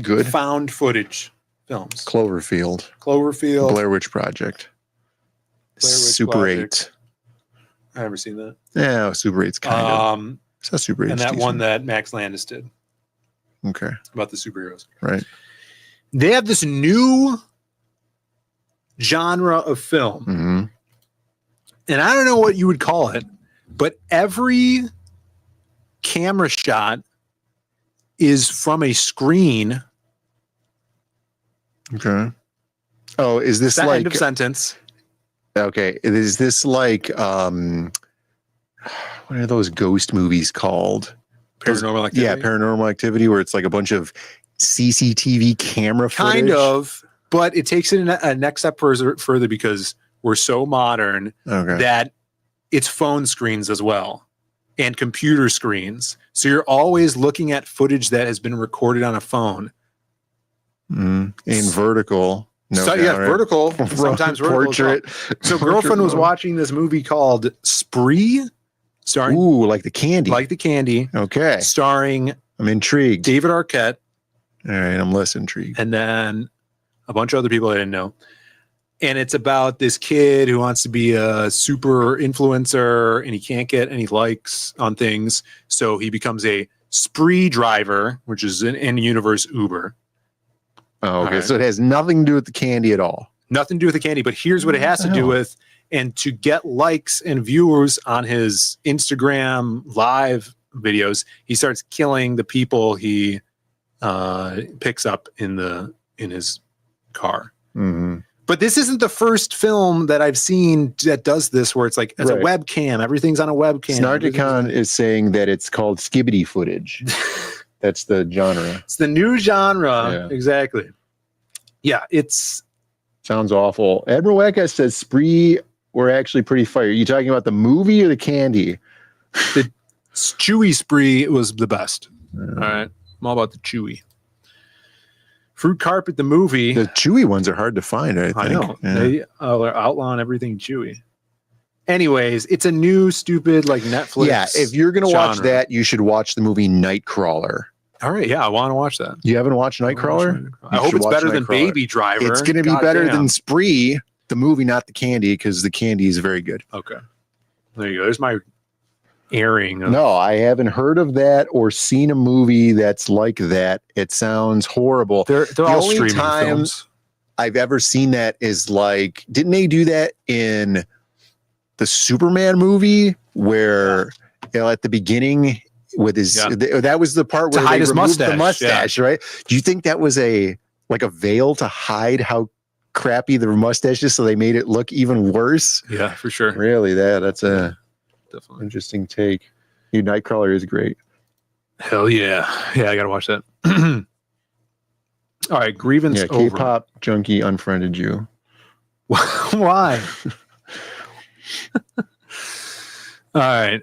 Good. found footage films? Cloverfield. Cloverfield. Blair Witch Project. Blair Witch Super Project. 8. I never seen that. Yeah, Super 8's kind of. It's not Super 8. And that one that Max Landis did Okay. about the superheroes. Right. They have this new genre of film, Mm-hmm. and I don't know what you would call it, but every camera shot is from a screen. Okay. Oh, is this That like end of sentence? okay? Is this like what are those ghost movies called? Paranormal Activity? Yeah, Paranormal Activity, where it's like a bunch of CCTV camera footage. Kind of, but it takes it a next step further because we're so modern Okay. that it's phone screens as well and computer screens. So you're always looking at footage that has been recorded on a phone. In vertical. No So, yeah, vertical. Sometimes vertical. Portrait. So girlfriend was watching this movie called Spree, starring like the candy. Okay. Starring I'm intrigued. David Arquette. All right, I'm less intrigued. And then a bunch of other people I didn't know. And it's about this kid who wants to be a super influencer and he can't get any likes on things. So he becomes a spree driver, which is an in-universe Uber. Oh, okay. Right. So it has nothing to do with the candy at all. Nothing to do with the candy, but here's what it has to do with. And to get likes and viewers on his Instagram live videos, he starts killing the people he picks up in his car. Mm-hmm. But this isn't the first film that I've seen that does this, where it's like it's a webcam. Everything's on a webcam. Snarticon is saying that it's called skibbity footage. That's the genre. It's the new genre. Yeah. Exactly. Yeah, it's sounds awful. Admiral Wackass says Spree were actually pretty fire. Are you talking about the movie or the candy? The chewy Spree was the best. All right. I'm all about the chewy. Fruit Carpet, the movie. The chewy ones are hard to find, I think. I know. Yeah. They are outlawing everything chewy. Anyways, it's a new stupid like Netflix. Yeah, if you're going to watch genre. that, you should watch the movie Nightcrawler. All right, yeah, I want to watch that. You haven't watched Nightcrawler? I hope it's better than Baby Driver. It's going to be better than Spree, the movie, not the candy, because the candy is very good. Okay. There you go. There's my airing. No, I haven't heard of that or seen a movie that's like that. It sounds horrible. They're all only streaming time films. I've ever seen that is like, didn't they do that in the Superman movie where at the beginning with his that was the part To where hide they his removed mustache, the mustache, right? Do you think that was a veil to hide how crappy the mustache is, so they made it look even worse? Yeah, for sure. Really, that's a definitely interesting take. Your Nightcrawler is great. Hell yeah. Yeah, I gotta watch that. All right, grievance over. K-pop junkie unfriended you. Why? All right.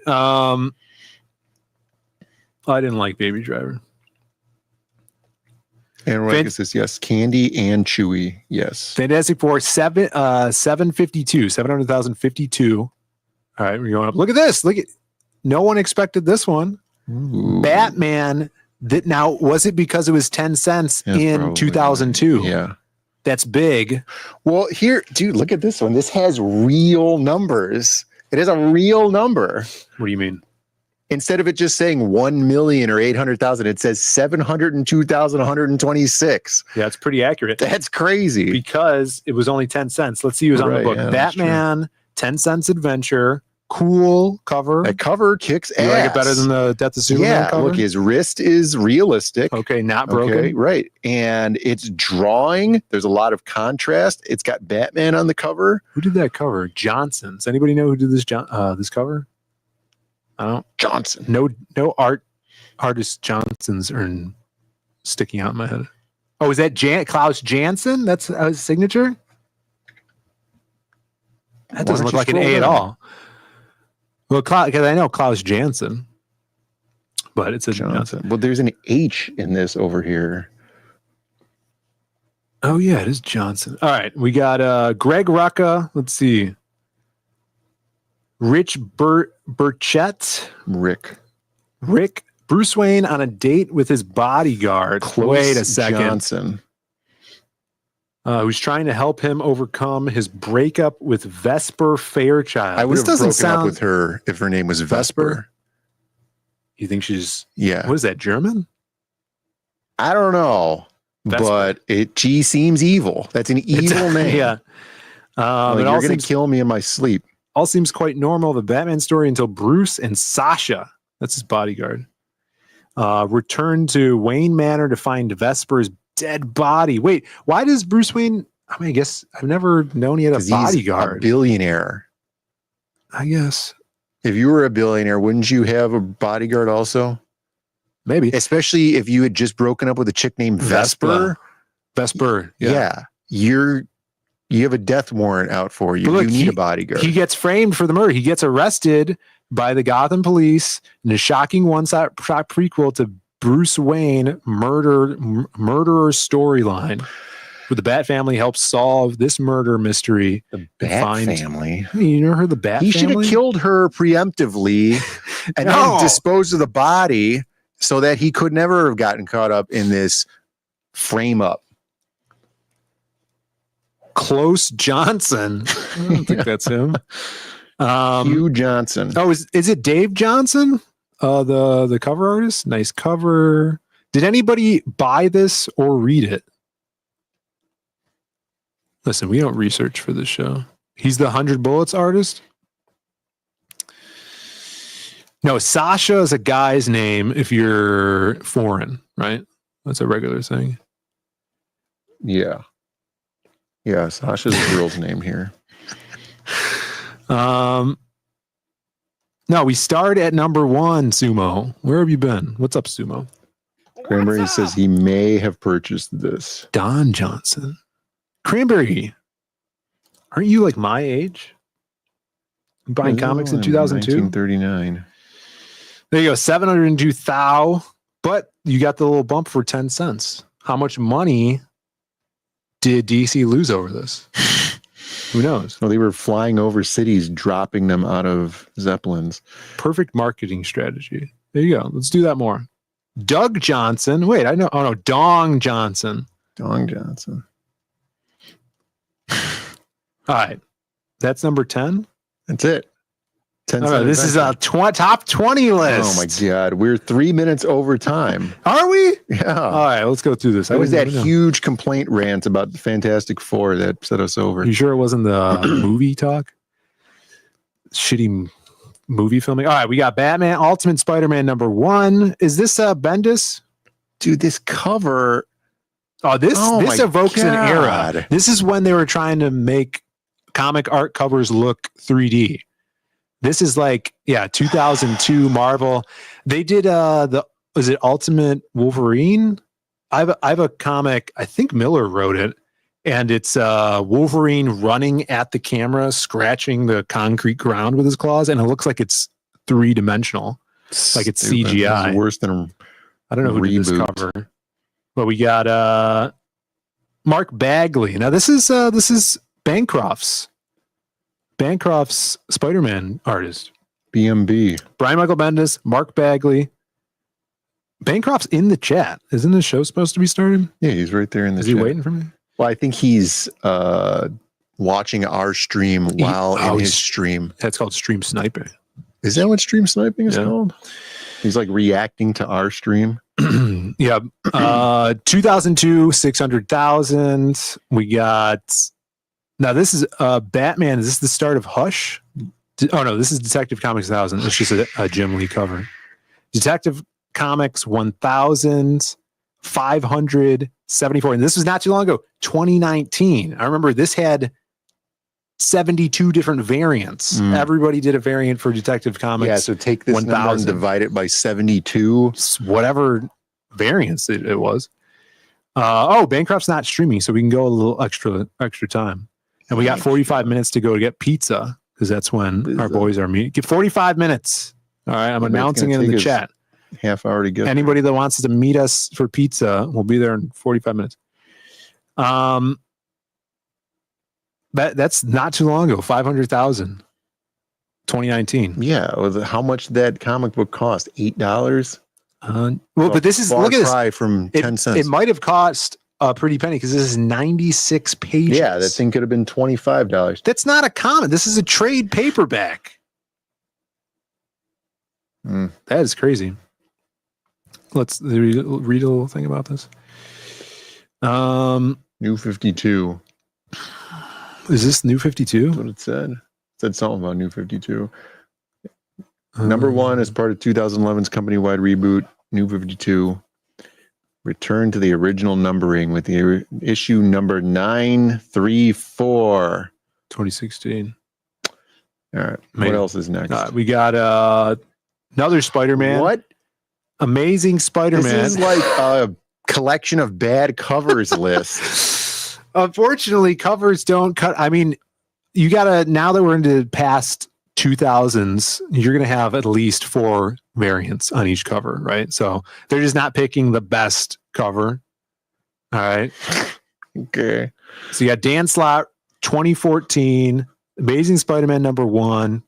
I didn't like Baby Driver. And Rankin says yes, candy and chewy. Yes. Fantastic Four 752. All right, we're going up. Look at this. Look at no one expected this one. Ooh. Batman. Now, was it because it was 10 cents in probably. 2002? Yeah. That's big. Well, here, dude, look at this one. This has real numbers. It is a real number. What do you mean? Instead of it just saying 1 million or 800,000, it says 702,126. Yeah, it's pretty accurate. That's crazy. Because it was only 10 cents. Let's see who's on the book. Yeah, that's Batman, 10 cents adventure. Cool cover. That cover kicks ass. You like it better than the Death of Superman cover? Look, his wrist is realistic. Okay, not broken. Okay, right. And it's drawing. There's a lot of contrast. It's got Batman on the cover. Who did that cover? Johnson's. Anybody know who did this this cover? I don't. Johnson. No artist Johnsons are sticking out in my head. Oh, is that Klaus Janson? That's his signature? That doesn't look like an A at all. Well, because I know Klaus Janson, but it's a Johnson. Well, there's an H in this over here. Oh yeah, it is Johnson. All right, we got Greg Rucka. Let's see, Rich Burchett. Rick Bruce Wayne on a date with his bodyguard. Wait a second. Johnson. Who's trying to help him overcome his breakup with Vesper Fairchild. I would This have doesn't broken up sound with her if her name was Vesper. You think she's Yeah. What is that, German? I don't know, Vesper. but she seems evil. That's an evil name. Yeah. Like, It you're all going seems, to kill me in my sleep. all seems quite normal, the Batman story, until Bruce and Sasha, that's his bodyguard, return to Wayne Manor to find Vesper's dead body. Wait, why does Bruce Wayne? I mean, I guess I've never known he had a 'Cause bodyguard. He's a billionaire. I guess If you were a billionaire, wouldn't you have a bodyguard also? maybe Especially if you had just broken up with a chick named Vesper. Vesper. Yeah. You're You have a death warrant out for you. But look, you need a bodyguard. He gets framed for the murder. He gets arrested by the Gotham police in a shocking one-shot prequel to Bruce Wayne murderer storyline, where the Bat family helps solve this murder mystery. The Bat family? You never heard the Bat family? He should have killed her preemptively and then disposed of the body so that he could never have gotten caught up in this frame up. Close Johnson. I don't think that's him. Hugh Johnson. Oh, is it Dave Johnson? The cover artist? Nice cover. Did anybody buy this or read it? Listen, we don't research for this show. He's the 100 Bullets artist? No, Sasha is a guy's name if you're foreign, right? That's a regular thing. Yeah. Yeah, Sasha's a girl's name here. No, we start at number 1, Sumo. Where have you been? What's up, Sumo? Cranberry says he may have purchased this. Don Johnson. Cranberry, aren't you like my age? Buying comics in 2002? 1939. There you go, 702,000, but you got the little bump for 10 cents. How much money did DC lose over this? Who knows? Well, they were flying over cities, dropping them out of Zeppelins. Perfect marketing strategy. There you go. Let's do that more. Doug Johnson. Wait, I know. Oh, no. Dong Johnson. Dong Johnson. All right. That's number 10. That's it. 10 this is a top 20 list. Oh, my God. We're 3 minutes over time. Are we? Yeah. All right. Let's go through this. That was that huge complaint rant about the Fantastic Four that set us over. You sure it wasn't the movie talk? Shitty movie filming. All right. We got Batman, Ultimate Spider-Man number 1. Is this Bendis? Dude, this cover... Oh, this evokes an era. This is when they were trying to make comic art covers look 3D. This is like, 2002 Marvel. They did was it Ultimate Wolverine? I have a comic, I think Miller wrote it, and it's Wolverine running at the camera, scratching the concrete ground with his claws, and it looks like it's 3-dimensional. Like it's CGI. It's worse than I don't know who did this cover. But we got Mark Bagley. Now this is Bancroft's Spider-Man artist. BMB. Brian Michael Bendis, Mark Bagley. Bancroft's in the chat. Isn't the show supposed to be starting? Yeah, he's right there in the chat. Is he waiting for me? Well, I think he's watching our stream while in his stream. That's called stream sniping. Is that what stream sniping is called? He's like reacting to our stream. Yeah. 2002, 600,000. We got... Now, this is Batman. Is this the start of Hush? Oh, no. This is Detective Comics 1000. It's just a Jim Lee cover. Detective Comics 1,574. And this was not too long ago. 2019. I remember this had 72 different variants. Everybody did a variant for Detective Comics. Yeah, so take this 1,000 number and divide it by 72. Whatever variants it was. Bancroft's not streaming, so we can go a little extra time. And we got 45 minutes to go to get pizza, because that's when our boys are meeting. Get 45 minutes. All right, I'm announcing it in the chat. Half hour to get anybody that wants to meet us for pizza will be there in 45 minutes. That's not too long ago. 500,000. 2019. Yeah, how much did that comic book cost? $8. But this is look at this from 10 cents. It might have cost a pretty penny because this is 96 pages. Yeah, that thing could have been $25. That's not a comic. This is a trade paperback. That is crazy. Let's read a little thing about this. New 52. Is this New 52? That's what it said. It said something about New 52. Number 1 is part of 2011's company-wide reboot, New 52. Return to the original numbering with the issue number 934. 2016. All right. Maybe. What else is next? We got another Spider-Man. What? Amazing Spider-Man. This is like a collection of bad covers list. Unfortunately, covers don't cut. I mean, you gotta, now that we're into past 2000s, you're gonna have at least 4 variants on each cover, right? So they're just not picking the best cover. All right. Okay. So you got Dan Slott, 2014, Amazing Spider-Man #1,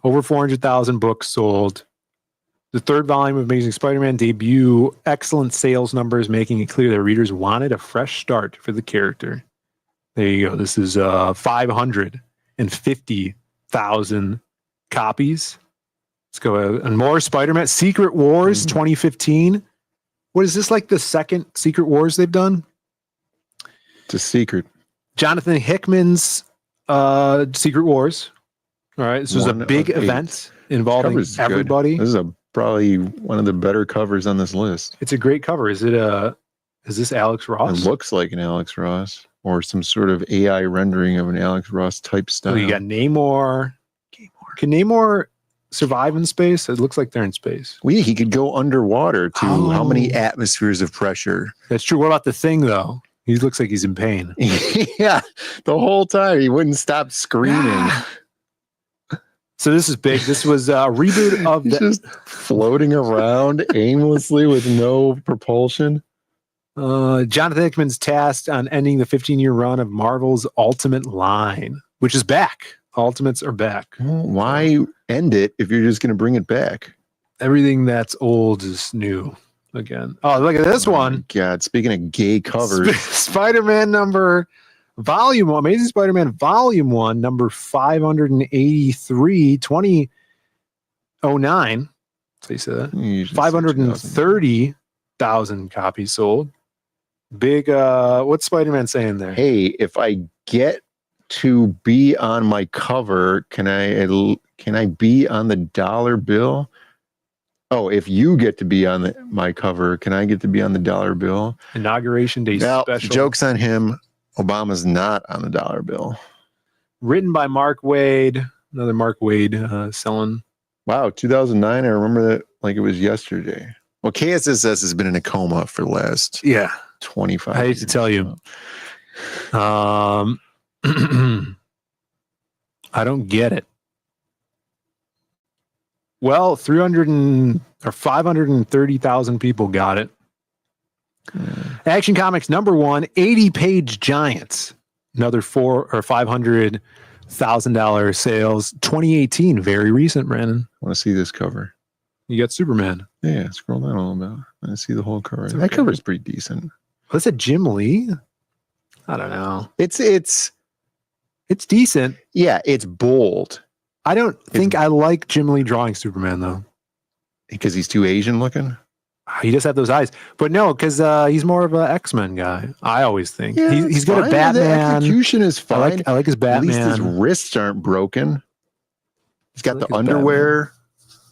over 400,000 books sold. The 3rd volume of Amazing Spider-Man debut, excellent sales numbers, making it clear that readers wanted a fresh start for the character. There you go. This is 550,000 copies. Let's go and more Spider-Man. Secret Wars 2015. What is this, like the second Secret Wars they've done? It's a secret. Jonathan Hickman's Secret Wars. All right. This was a big event involving everybody. This is probably one of the better covers on this list. It's a great cover. Is this Alex Ross? It looks like an Alex Ross or some sort of AI rendering of an Alex Ross type style. Oh, you got Namor. Can Namor survive in space? It looks like they're in space. Well, yeah, he could go underwater to how many atmospheres of pressure? That's true. What about the Thing, though? He looks like he's in pain. Yeah, the whole time he wouldn't stop screaming. So this is big. This was a reboot of just floating around aimlessly with no propulsion. Jonathan Hickman's tasked on ending the 15-year run of Marvel's Ultimate line, which is back. Ultimates are back. Why end it if you're just going to bring it back? Everything that's old is new again. Oh, look at this one. God, speaking of gay covers. Spider-Man Volume 1, Amazing Spider-Man Volume 1, number 583, 2009. So you said that. 530,000 copies sold. Big, what's Spider-Man saying there? Hey, if I get to be on my cover, can I be on the dollar bill? Oh, if you get to be on my cover, can I get to be on the dollar bill? Inauguration Day special. Joke's on him. Obama's not on the dollar bill. Written by Mark Waid. Another Mark Waid selling. Wow, 2009. I remember that like it was yesterday. Well, KSSS has been in a coma for the last 25 I hate to tell you. I don't get it. Well, 530,000 people got it. Action Comics #1, 80-page Giants. Another $500,000 sales. 2018, very recent, Brandon. I want to see this cover. You got Superman. Yeah, scroll down a little bit. I want to see the whole cover. That cover is pretty decent. What's it, Jim Lee? I don't know. It's decent. Yeah, it's bold. I don't think I like Jim Lee drawing Superman, though. Because he's too Asian looking? He just had those eyes. But no, because he's more of an X-Men guy, I always think. Yeah, he's good at Batman. The execution is fine. I like his Batman. At least his wrists aren't broken. He's got the underwear.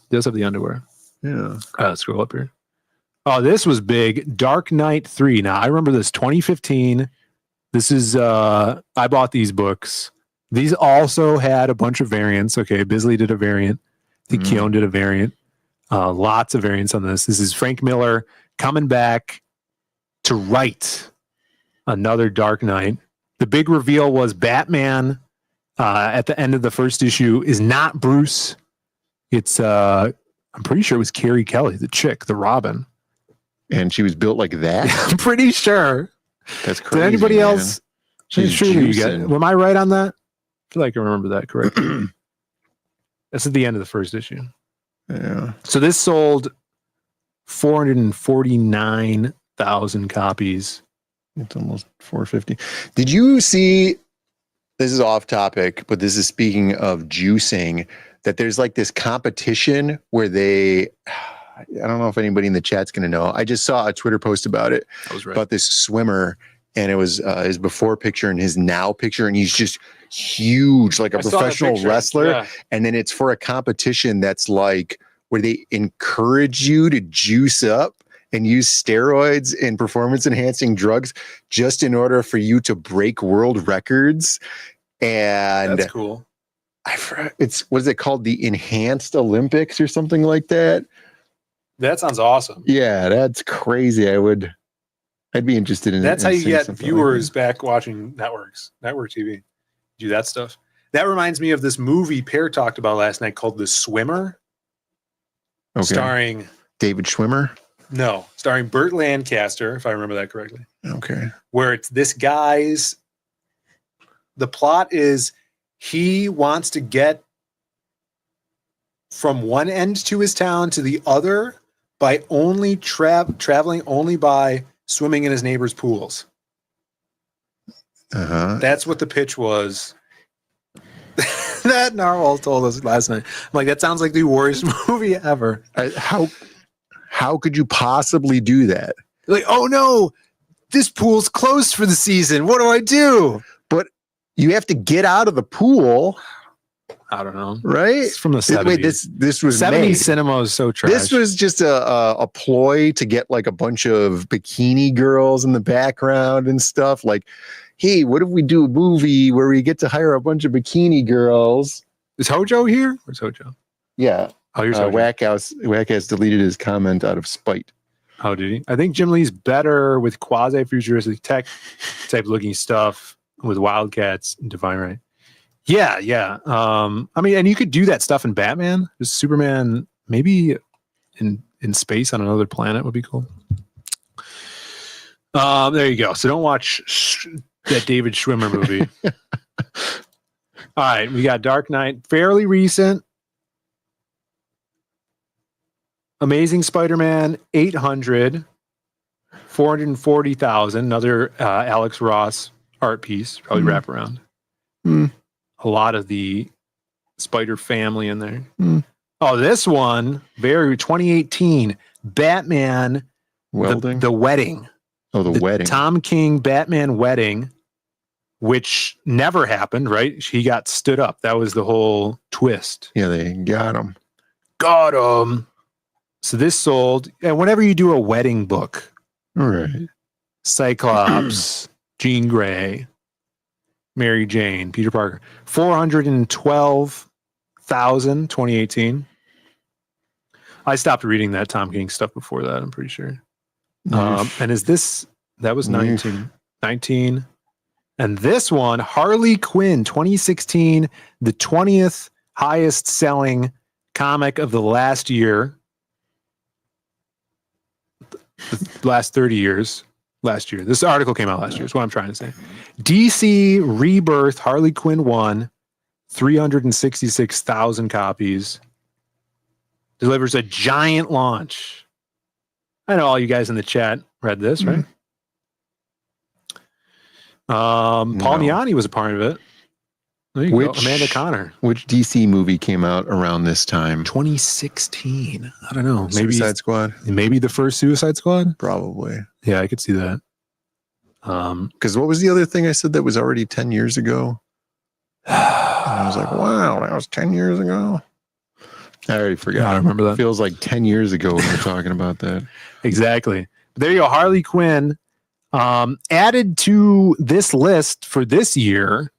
He does have the underwear. Yeah. Scroll up here. Oh, this was big. Dark Knight 3. Now, I remember this, 2015. This is, I bought these books. These also had a bunch of variants. Okay, Bisley did a variant. I think Keown did a variant. Lots of variants on this. This is Frank Miller coming back to write another Dark Knight. The big reveal was Batman at the end of the first issue is not Bruce. It's, I'm pretty sure it was Carrie Kelly, the chick, the Robin. And she was built like that? I'm pretty sure. That's crazy. Did anybody else? She's sure you get. Am I right on that? I feel like I remember that correctly. That's at the end of the first issue. Yeah. So this sold 449,000 copies. It's almost 450. Did you see, this is off topic, but this is speaking of juicing, that there's like this competition where I don't know if anybody in the chat's going to know. I just saw a Twitter post about it. I was right. About this swimmer, and it was his before picture and his now picture, and he's just huge, like a professional wrestler. Yeah. And then it's for a competition that's like where they encourage you to juice up and use steroids and performance enhancing drugs just in order for you to break world records. And that's cool. What is it called? The Enhanced Olympics or something like that. That sounds awesome. Yeah, that's crazy. I'd be interested in. That's in how you seeing get something viewers like back watching network TV. Do that stuff. That reminds me of this movie Pear talked about last night called The Swimmer, that. Okay. starring David Schwimmer. starring Burt Lancaster, if I remember that correctly. Okay. Where it's this guy's. The plot is he wants to get from one end to his town to the other by only traveling only by swimming in his neighbor's pools. That's what the pitch was. That Narwhal told us last night. I'm like, that sounds like the worst movie ever. How could you possibly do that? Like, oh no, this pool's closed for the season. What do I do? But you have to get out of the pool. I don't know. Right? It's from the 70s. Wait, this was 70s made. cinema is so trash. This was just a ploy to get like a bunch of bikini girls in the background and stuff. Like, hey, what if we do a movie where we get to hire a bunch of bikini girls? Is Hojo here? Where's Hojo? Yeah. Oh, here's Hojo. Wackhouse deleted his comment out of spite. Oh, did he? I think Jim Lee's better with quasi-futuristic tech type looking stuff with Wildcats and Divine Right. Yeah. I mean, and you could do that stuff in Batman. Just Superman, maybe in space on another planet would be cool. There you go. So don't watch that David Schwimmer movie. All right, we got Dark Knight, fairly recent. Amazing Spider-Man, 800, 440,000. Another Alex Ross art piece, probably wraparound. A lot of the Spider family in there. Oh, this one, very 2018, Batman, Welding? The Wedding. Oh, the wedding. Tom King Batman Wedding, which never happened, right? He got stood up. That was the whole twist. Yeah, they got him. Got him. So this sold, and whenever you do a wedding book, all right, Cyclops, Jean Grey, Mary Jane, Peter Parker, 412,000, 2018. I stopped reading that Tom King stuff before that, I'm pretty sure. And is this, that was 19. And this one, Harley Quinn, 2016, the 20th highest selling comic of the last year. The last 30 years. Last year. This article came out last year, is what I'm trying to say. DC Rebirth, Harley Quinn 1, 366,000 copies. Delivers a giant launch. I know all you guys in the chat read this, right? Paul Miani was a part of it. There you go. Amanda Connor. Which DC movie came out around this time? 2016. I don't know. Maybe Suicide Squad. Maybe the first Suicide Squad. Probably. Yeah, I could see that. Because what was the other thing I said that was already 10 years ago? And I was like, wow, that was 10 years ago. I already forgot. I remember that. Feels like 10 years ago when we're talking about that. Exactly. There you go. Harley Quinn added to this list for this year.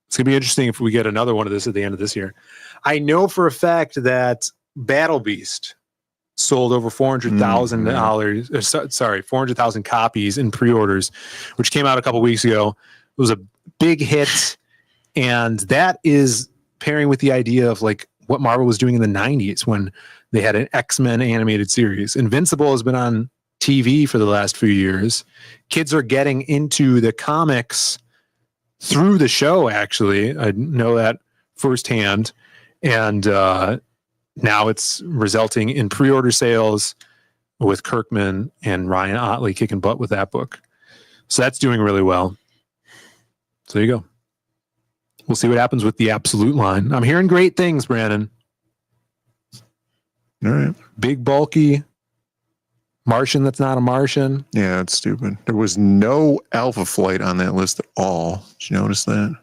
It's going to be interesting if we get another one of this at the end of this year. I know for a fact that Battle Beast sold over $400,000. Sorry, 400,000 copies in pre-orders, which came out a couple weeks ago. It was a big hit, and that is pairing with the idea of like what Marvel was doing in the 90s when they had an X-Men animated series. Invincible has been on TV for the last few years. Kids are getting into the comics through the show, actually. I know that firsthand. And now it's resulting in pre-order sales with Kirkman and Ryan Otley kicking butt with that book. So that's doing really well. So there you go. We'll see what happens with the Absolute line. I'm hearing great things, Brandon. All right. Big, bulky Martian that's not a Martian. Yeah, it's stupid. There was no Alpha Flight on that list at all. Did you notice that?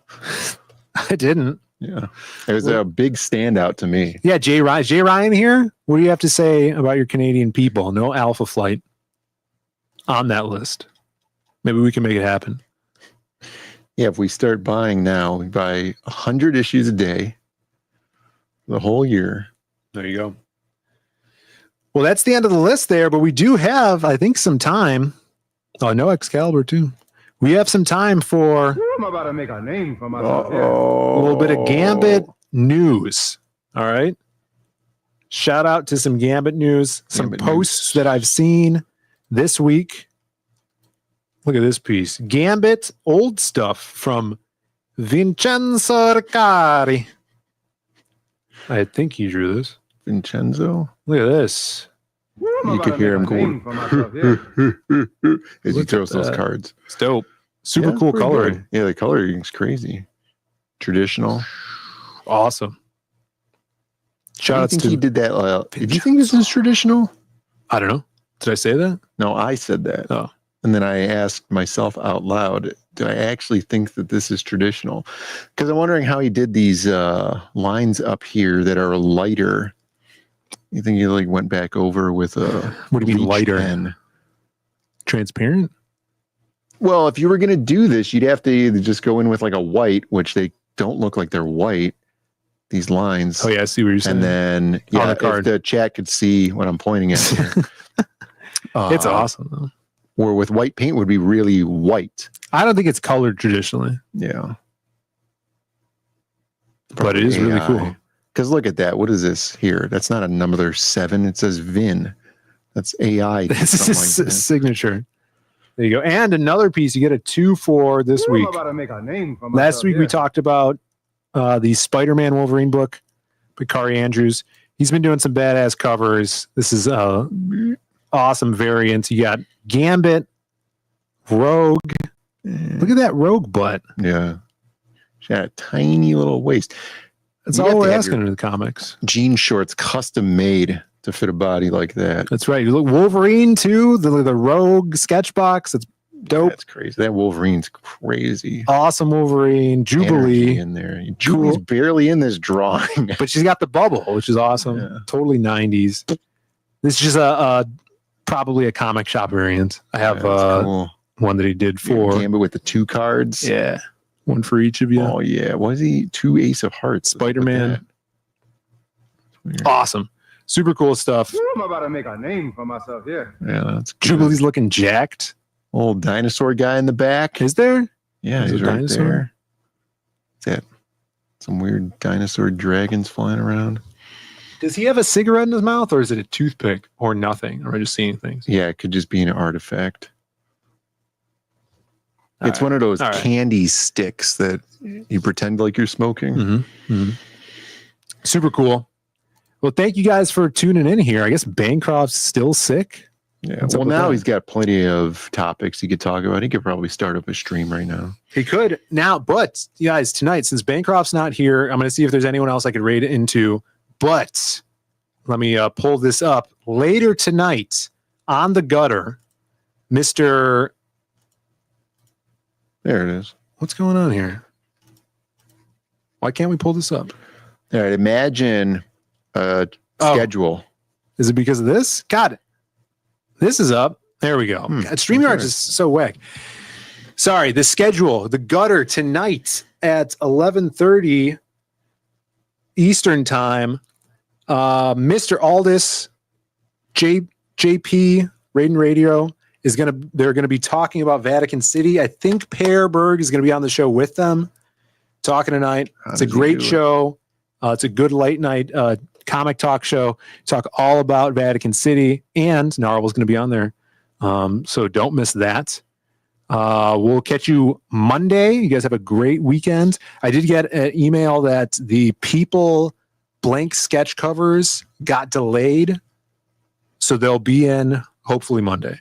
I didn't. Yeah. It was a big standout to me. Yeah, Jay Ryan here? What do you have to say about your Canadian people? No Alpha Flight on that list. Maybe we can make it happen. Yeah, if we start buying now, we buy 100 issues a day the whole year. There you go. Well, that's the end of the list there, but we do have, I think, some time Oh, no Excalibur too. We have some time for I'm about to make a name for myself. a little bit of Gambit news. All right. Shout out to some Gambit news, some posts that I've seen this week. Look at this piece. Gambit old stuff from Vincenzo Riccari. I think he drew this. Vincenzo? Look at this. You could hear him going as he throws those cards. It's dope. Super cool coloring. Good. Yeah, the coloring is crazy. Traditional. Awesome. Shout out to he did that. Did you think this is traditional? I don't know. Did I say that? No, I said that. Oh. And then I asked myself out loud, do I actually think that this is traditional? Because I'm wondering how he did these lines up here that are lighter. You think he like went back over with a what do you mean lighter? Pen? Transparent? Well, if you were going to do this, you'd have to either just go in with like a white, which they don't look like they're white. These lines. Oh yeah, I see what you're saying. And then yeah, if the chat could see what I'm pointing at here. It's awesome though. Or with white paint would be really white. I don't think it's colored traditionally. Yeah. But it is really cool. Because look at that. What is this here? That's not a number 7. It says Vin. That's AI. This is his signature. There you go. And another piece. You get a 2 for this week. I'm about to make a name for myself. Last week we talked about the Spider-Man Wolverine book by Kari Andrews. He's been doing some badass covers. This is awesome variants. You got Gambit, Rogue. Look at that Rogue butt. Yeah. She got a tiny little waist. That's all we're asking in the comics. Jean shorts custom made to fit a body like that. That's right. You look Wolverine too. The Rogue sketch box. It's dope. That's crazy. That Wolverine's crazy. Awesome Wolverine. Jubilee Energy in there. Jubilee's barely in this drawing, but she's got the bubble, which is awesome. Yeah. Totally 90s. This is just probably a comic shop variant. I have cool. One that he did for Gambit with the 2 cards. Yeah. One for each of you. Oh yeah. Was he 2 Ace of Hearts? Spider-Man. Awesome. Super cool stuff. I'm about to make a name for myself. Yeah. Yeah, that's good. Jubilee's looking jacked. Old dinosaur guy in the back. Is there? Yeah, he's right dinosaur there. What's that? Some weird dinosaur dragons flying around. Does he have a cigarette in his mouth, or is it a toothpick, or nothing? Or am I just seeing things? Yeah, it could just be an artifact. It's one of those candy sticks that you pretend like you're smoking. Mm-hmm. Mm-hmm. Super cool. Well, thank you guys for tuning in here. I guess Bancroft's still sick. Yeah. Well, now he's got plenty of topics he could talk about. He could probably start up a stream right now. He could now, but you guys, tonight, since Bancroft's not here, I'm going to see if there's anyone else I could raid into. But let me pull this up. Later tonight on the gutter, Mr. There it is. What's going on here? Why can't we pull this up? All right. Imagine a schedule. Is it because of this? God, this is up. There we go. God, StreamYard is so whack. Sorry, the schedule, the gutter tonight at 11:30 Eastern time. Mr. Aldis, JP, Raiden Radio they're gonna be talking about Vatican City. I think Per Berg is gonna be on the show with them talking tonight. It's a great show. It's a good late night comic talk show. Talk all about Vatican City, and Narwhal's gonna be on there. So don't miss that. We'll catch you Monday. You guys have a great weekend. I did get an email that the People blank sketch covers got delayed, so they'll be in hopefully Monday.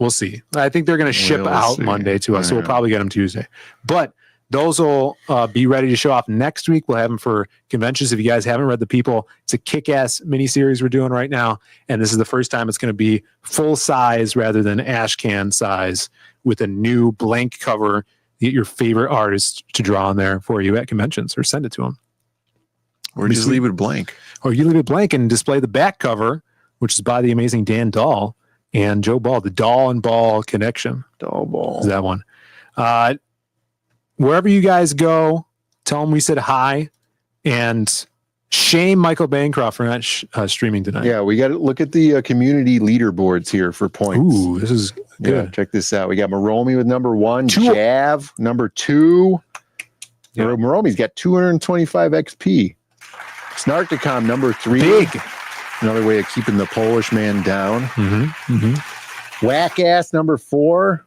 We'll see. I think they're going to ship out Monday to us, so we'll probably get them Tuesday. But those will be ready to show off next week. We'll have them for conventions. If you guys haven't read The People, it's a kick-ass miniseries we're doing right now, and this is the first time it's going to be full size rather than ash can size with a new blank cover. Get your favorite artist to draw on there for you at conventions, or send it to them. Or just leave it blank. Or you leave it blank and display the back cover, which is by the amazing Dan Dahl and Joe Ball, the Dahl and Ball connection. Dahl Ball. Is that one. Wherever you guys go, tell them we said hi, and shame Michael Bancroft for not streaming tonight. Yeah, we got to look at the community leaderboards here for points. Ooh, this is Yeah, check this out. We got Moromi with number 1, Jav number 2. Yeah. Moromi's got 225 XP. Snarkticom number 3. Big. Another way of keeping the Polish man down. Whack Ass number 4.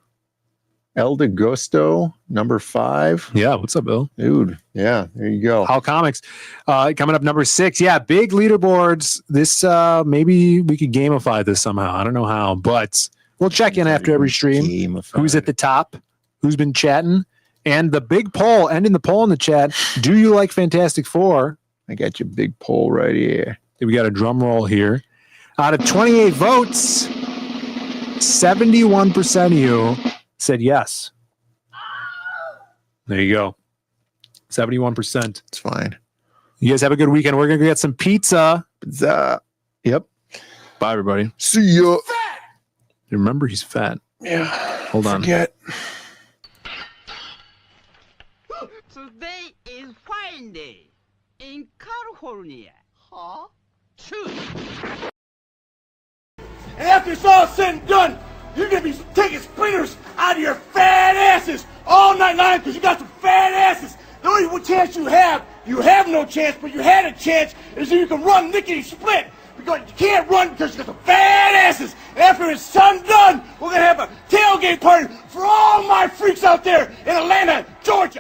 El de Gusto number 5. Yeah, what's up, Bill? Dude, yeah, there you go. How Comics coming up number 6. Yeah, big leaderboards. This maybe we could gamify this somehow. I don't know how, but we'll check in after every stream. Who's at the top? Who's been chatting? And the big poll, ending the poll in the chat. Do you like Fantastic Four? I got your big poll right here. We got a drum roll here. Out of 28 votes, 71% of you said yes. There you go. 71%. It's fine. You guys have a good weekend. We're going to get some pizza. Pizza. Yep. Bye, everybody. See ya. Remember, he's fat. Yeah. Hold on. Forget. Today is fine day in California. Huh? And after it's all said and done, you're gonna be taking splinters out of your fat asses all night long because you got some fat asses. The only chance you have no chance, but you had a chance, is if you can run lickety split. Because you can't run because you got some fat asses. And after it's done, we're gonna have a tailgate party for all my freaks out there in Atlanta, Georgia.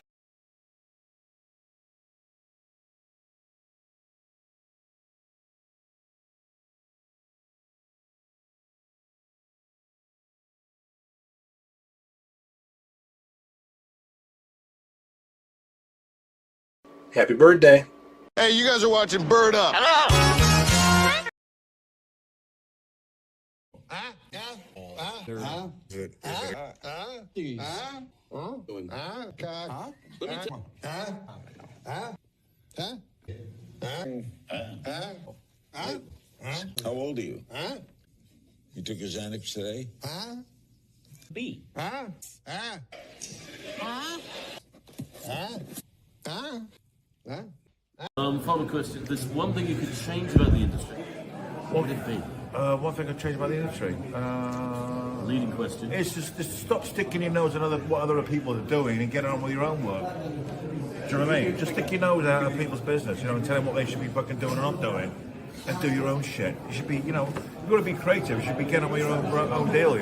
Happy birthday. Hey, you guys are watching Bird Up. How old are you? You took your Xanax today? B. Final question. There's one thing you could change about the industry. What would it be? One thing I'd change about the industry. Leading question. It's just stop sticking your nose in what other people are doing and get on with your own work. Do you know what I mean? Just stick your nose out of people's business, and tell them what they should be fucking doing and not doing, and do your own shit. You should be, you've got to be creative. You should be getting on with your own deal,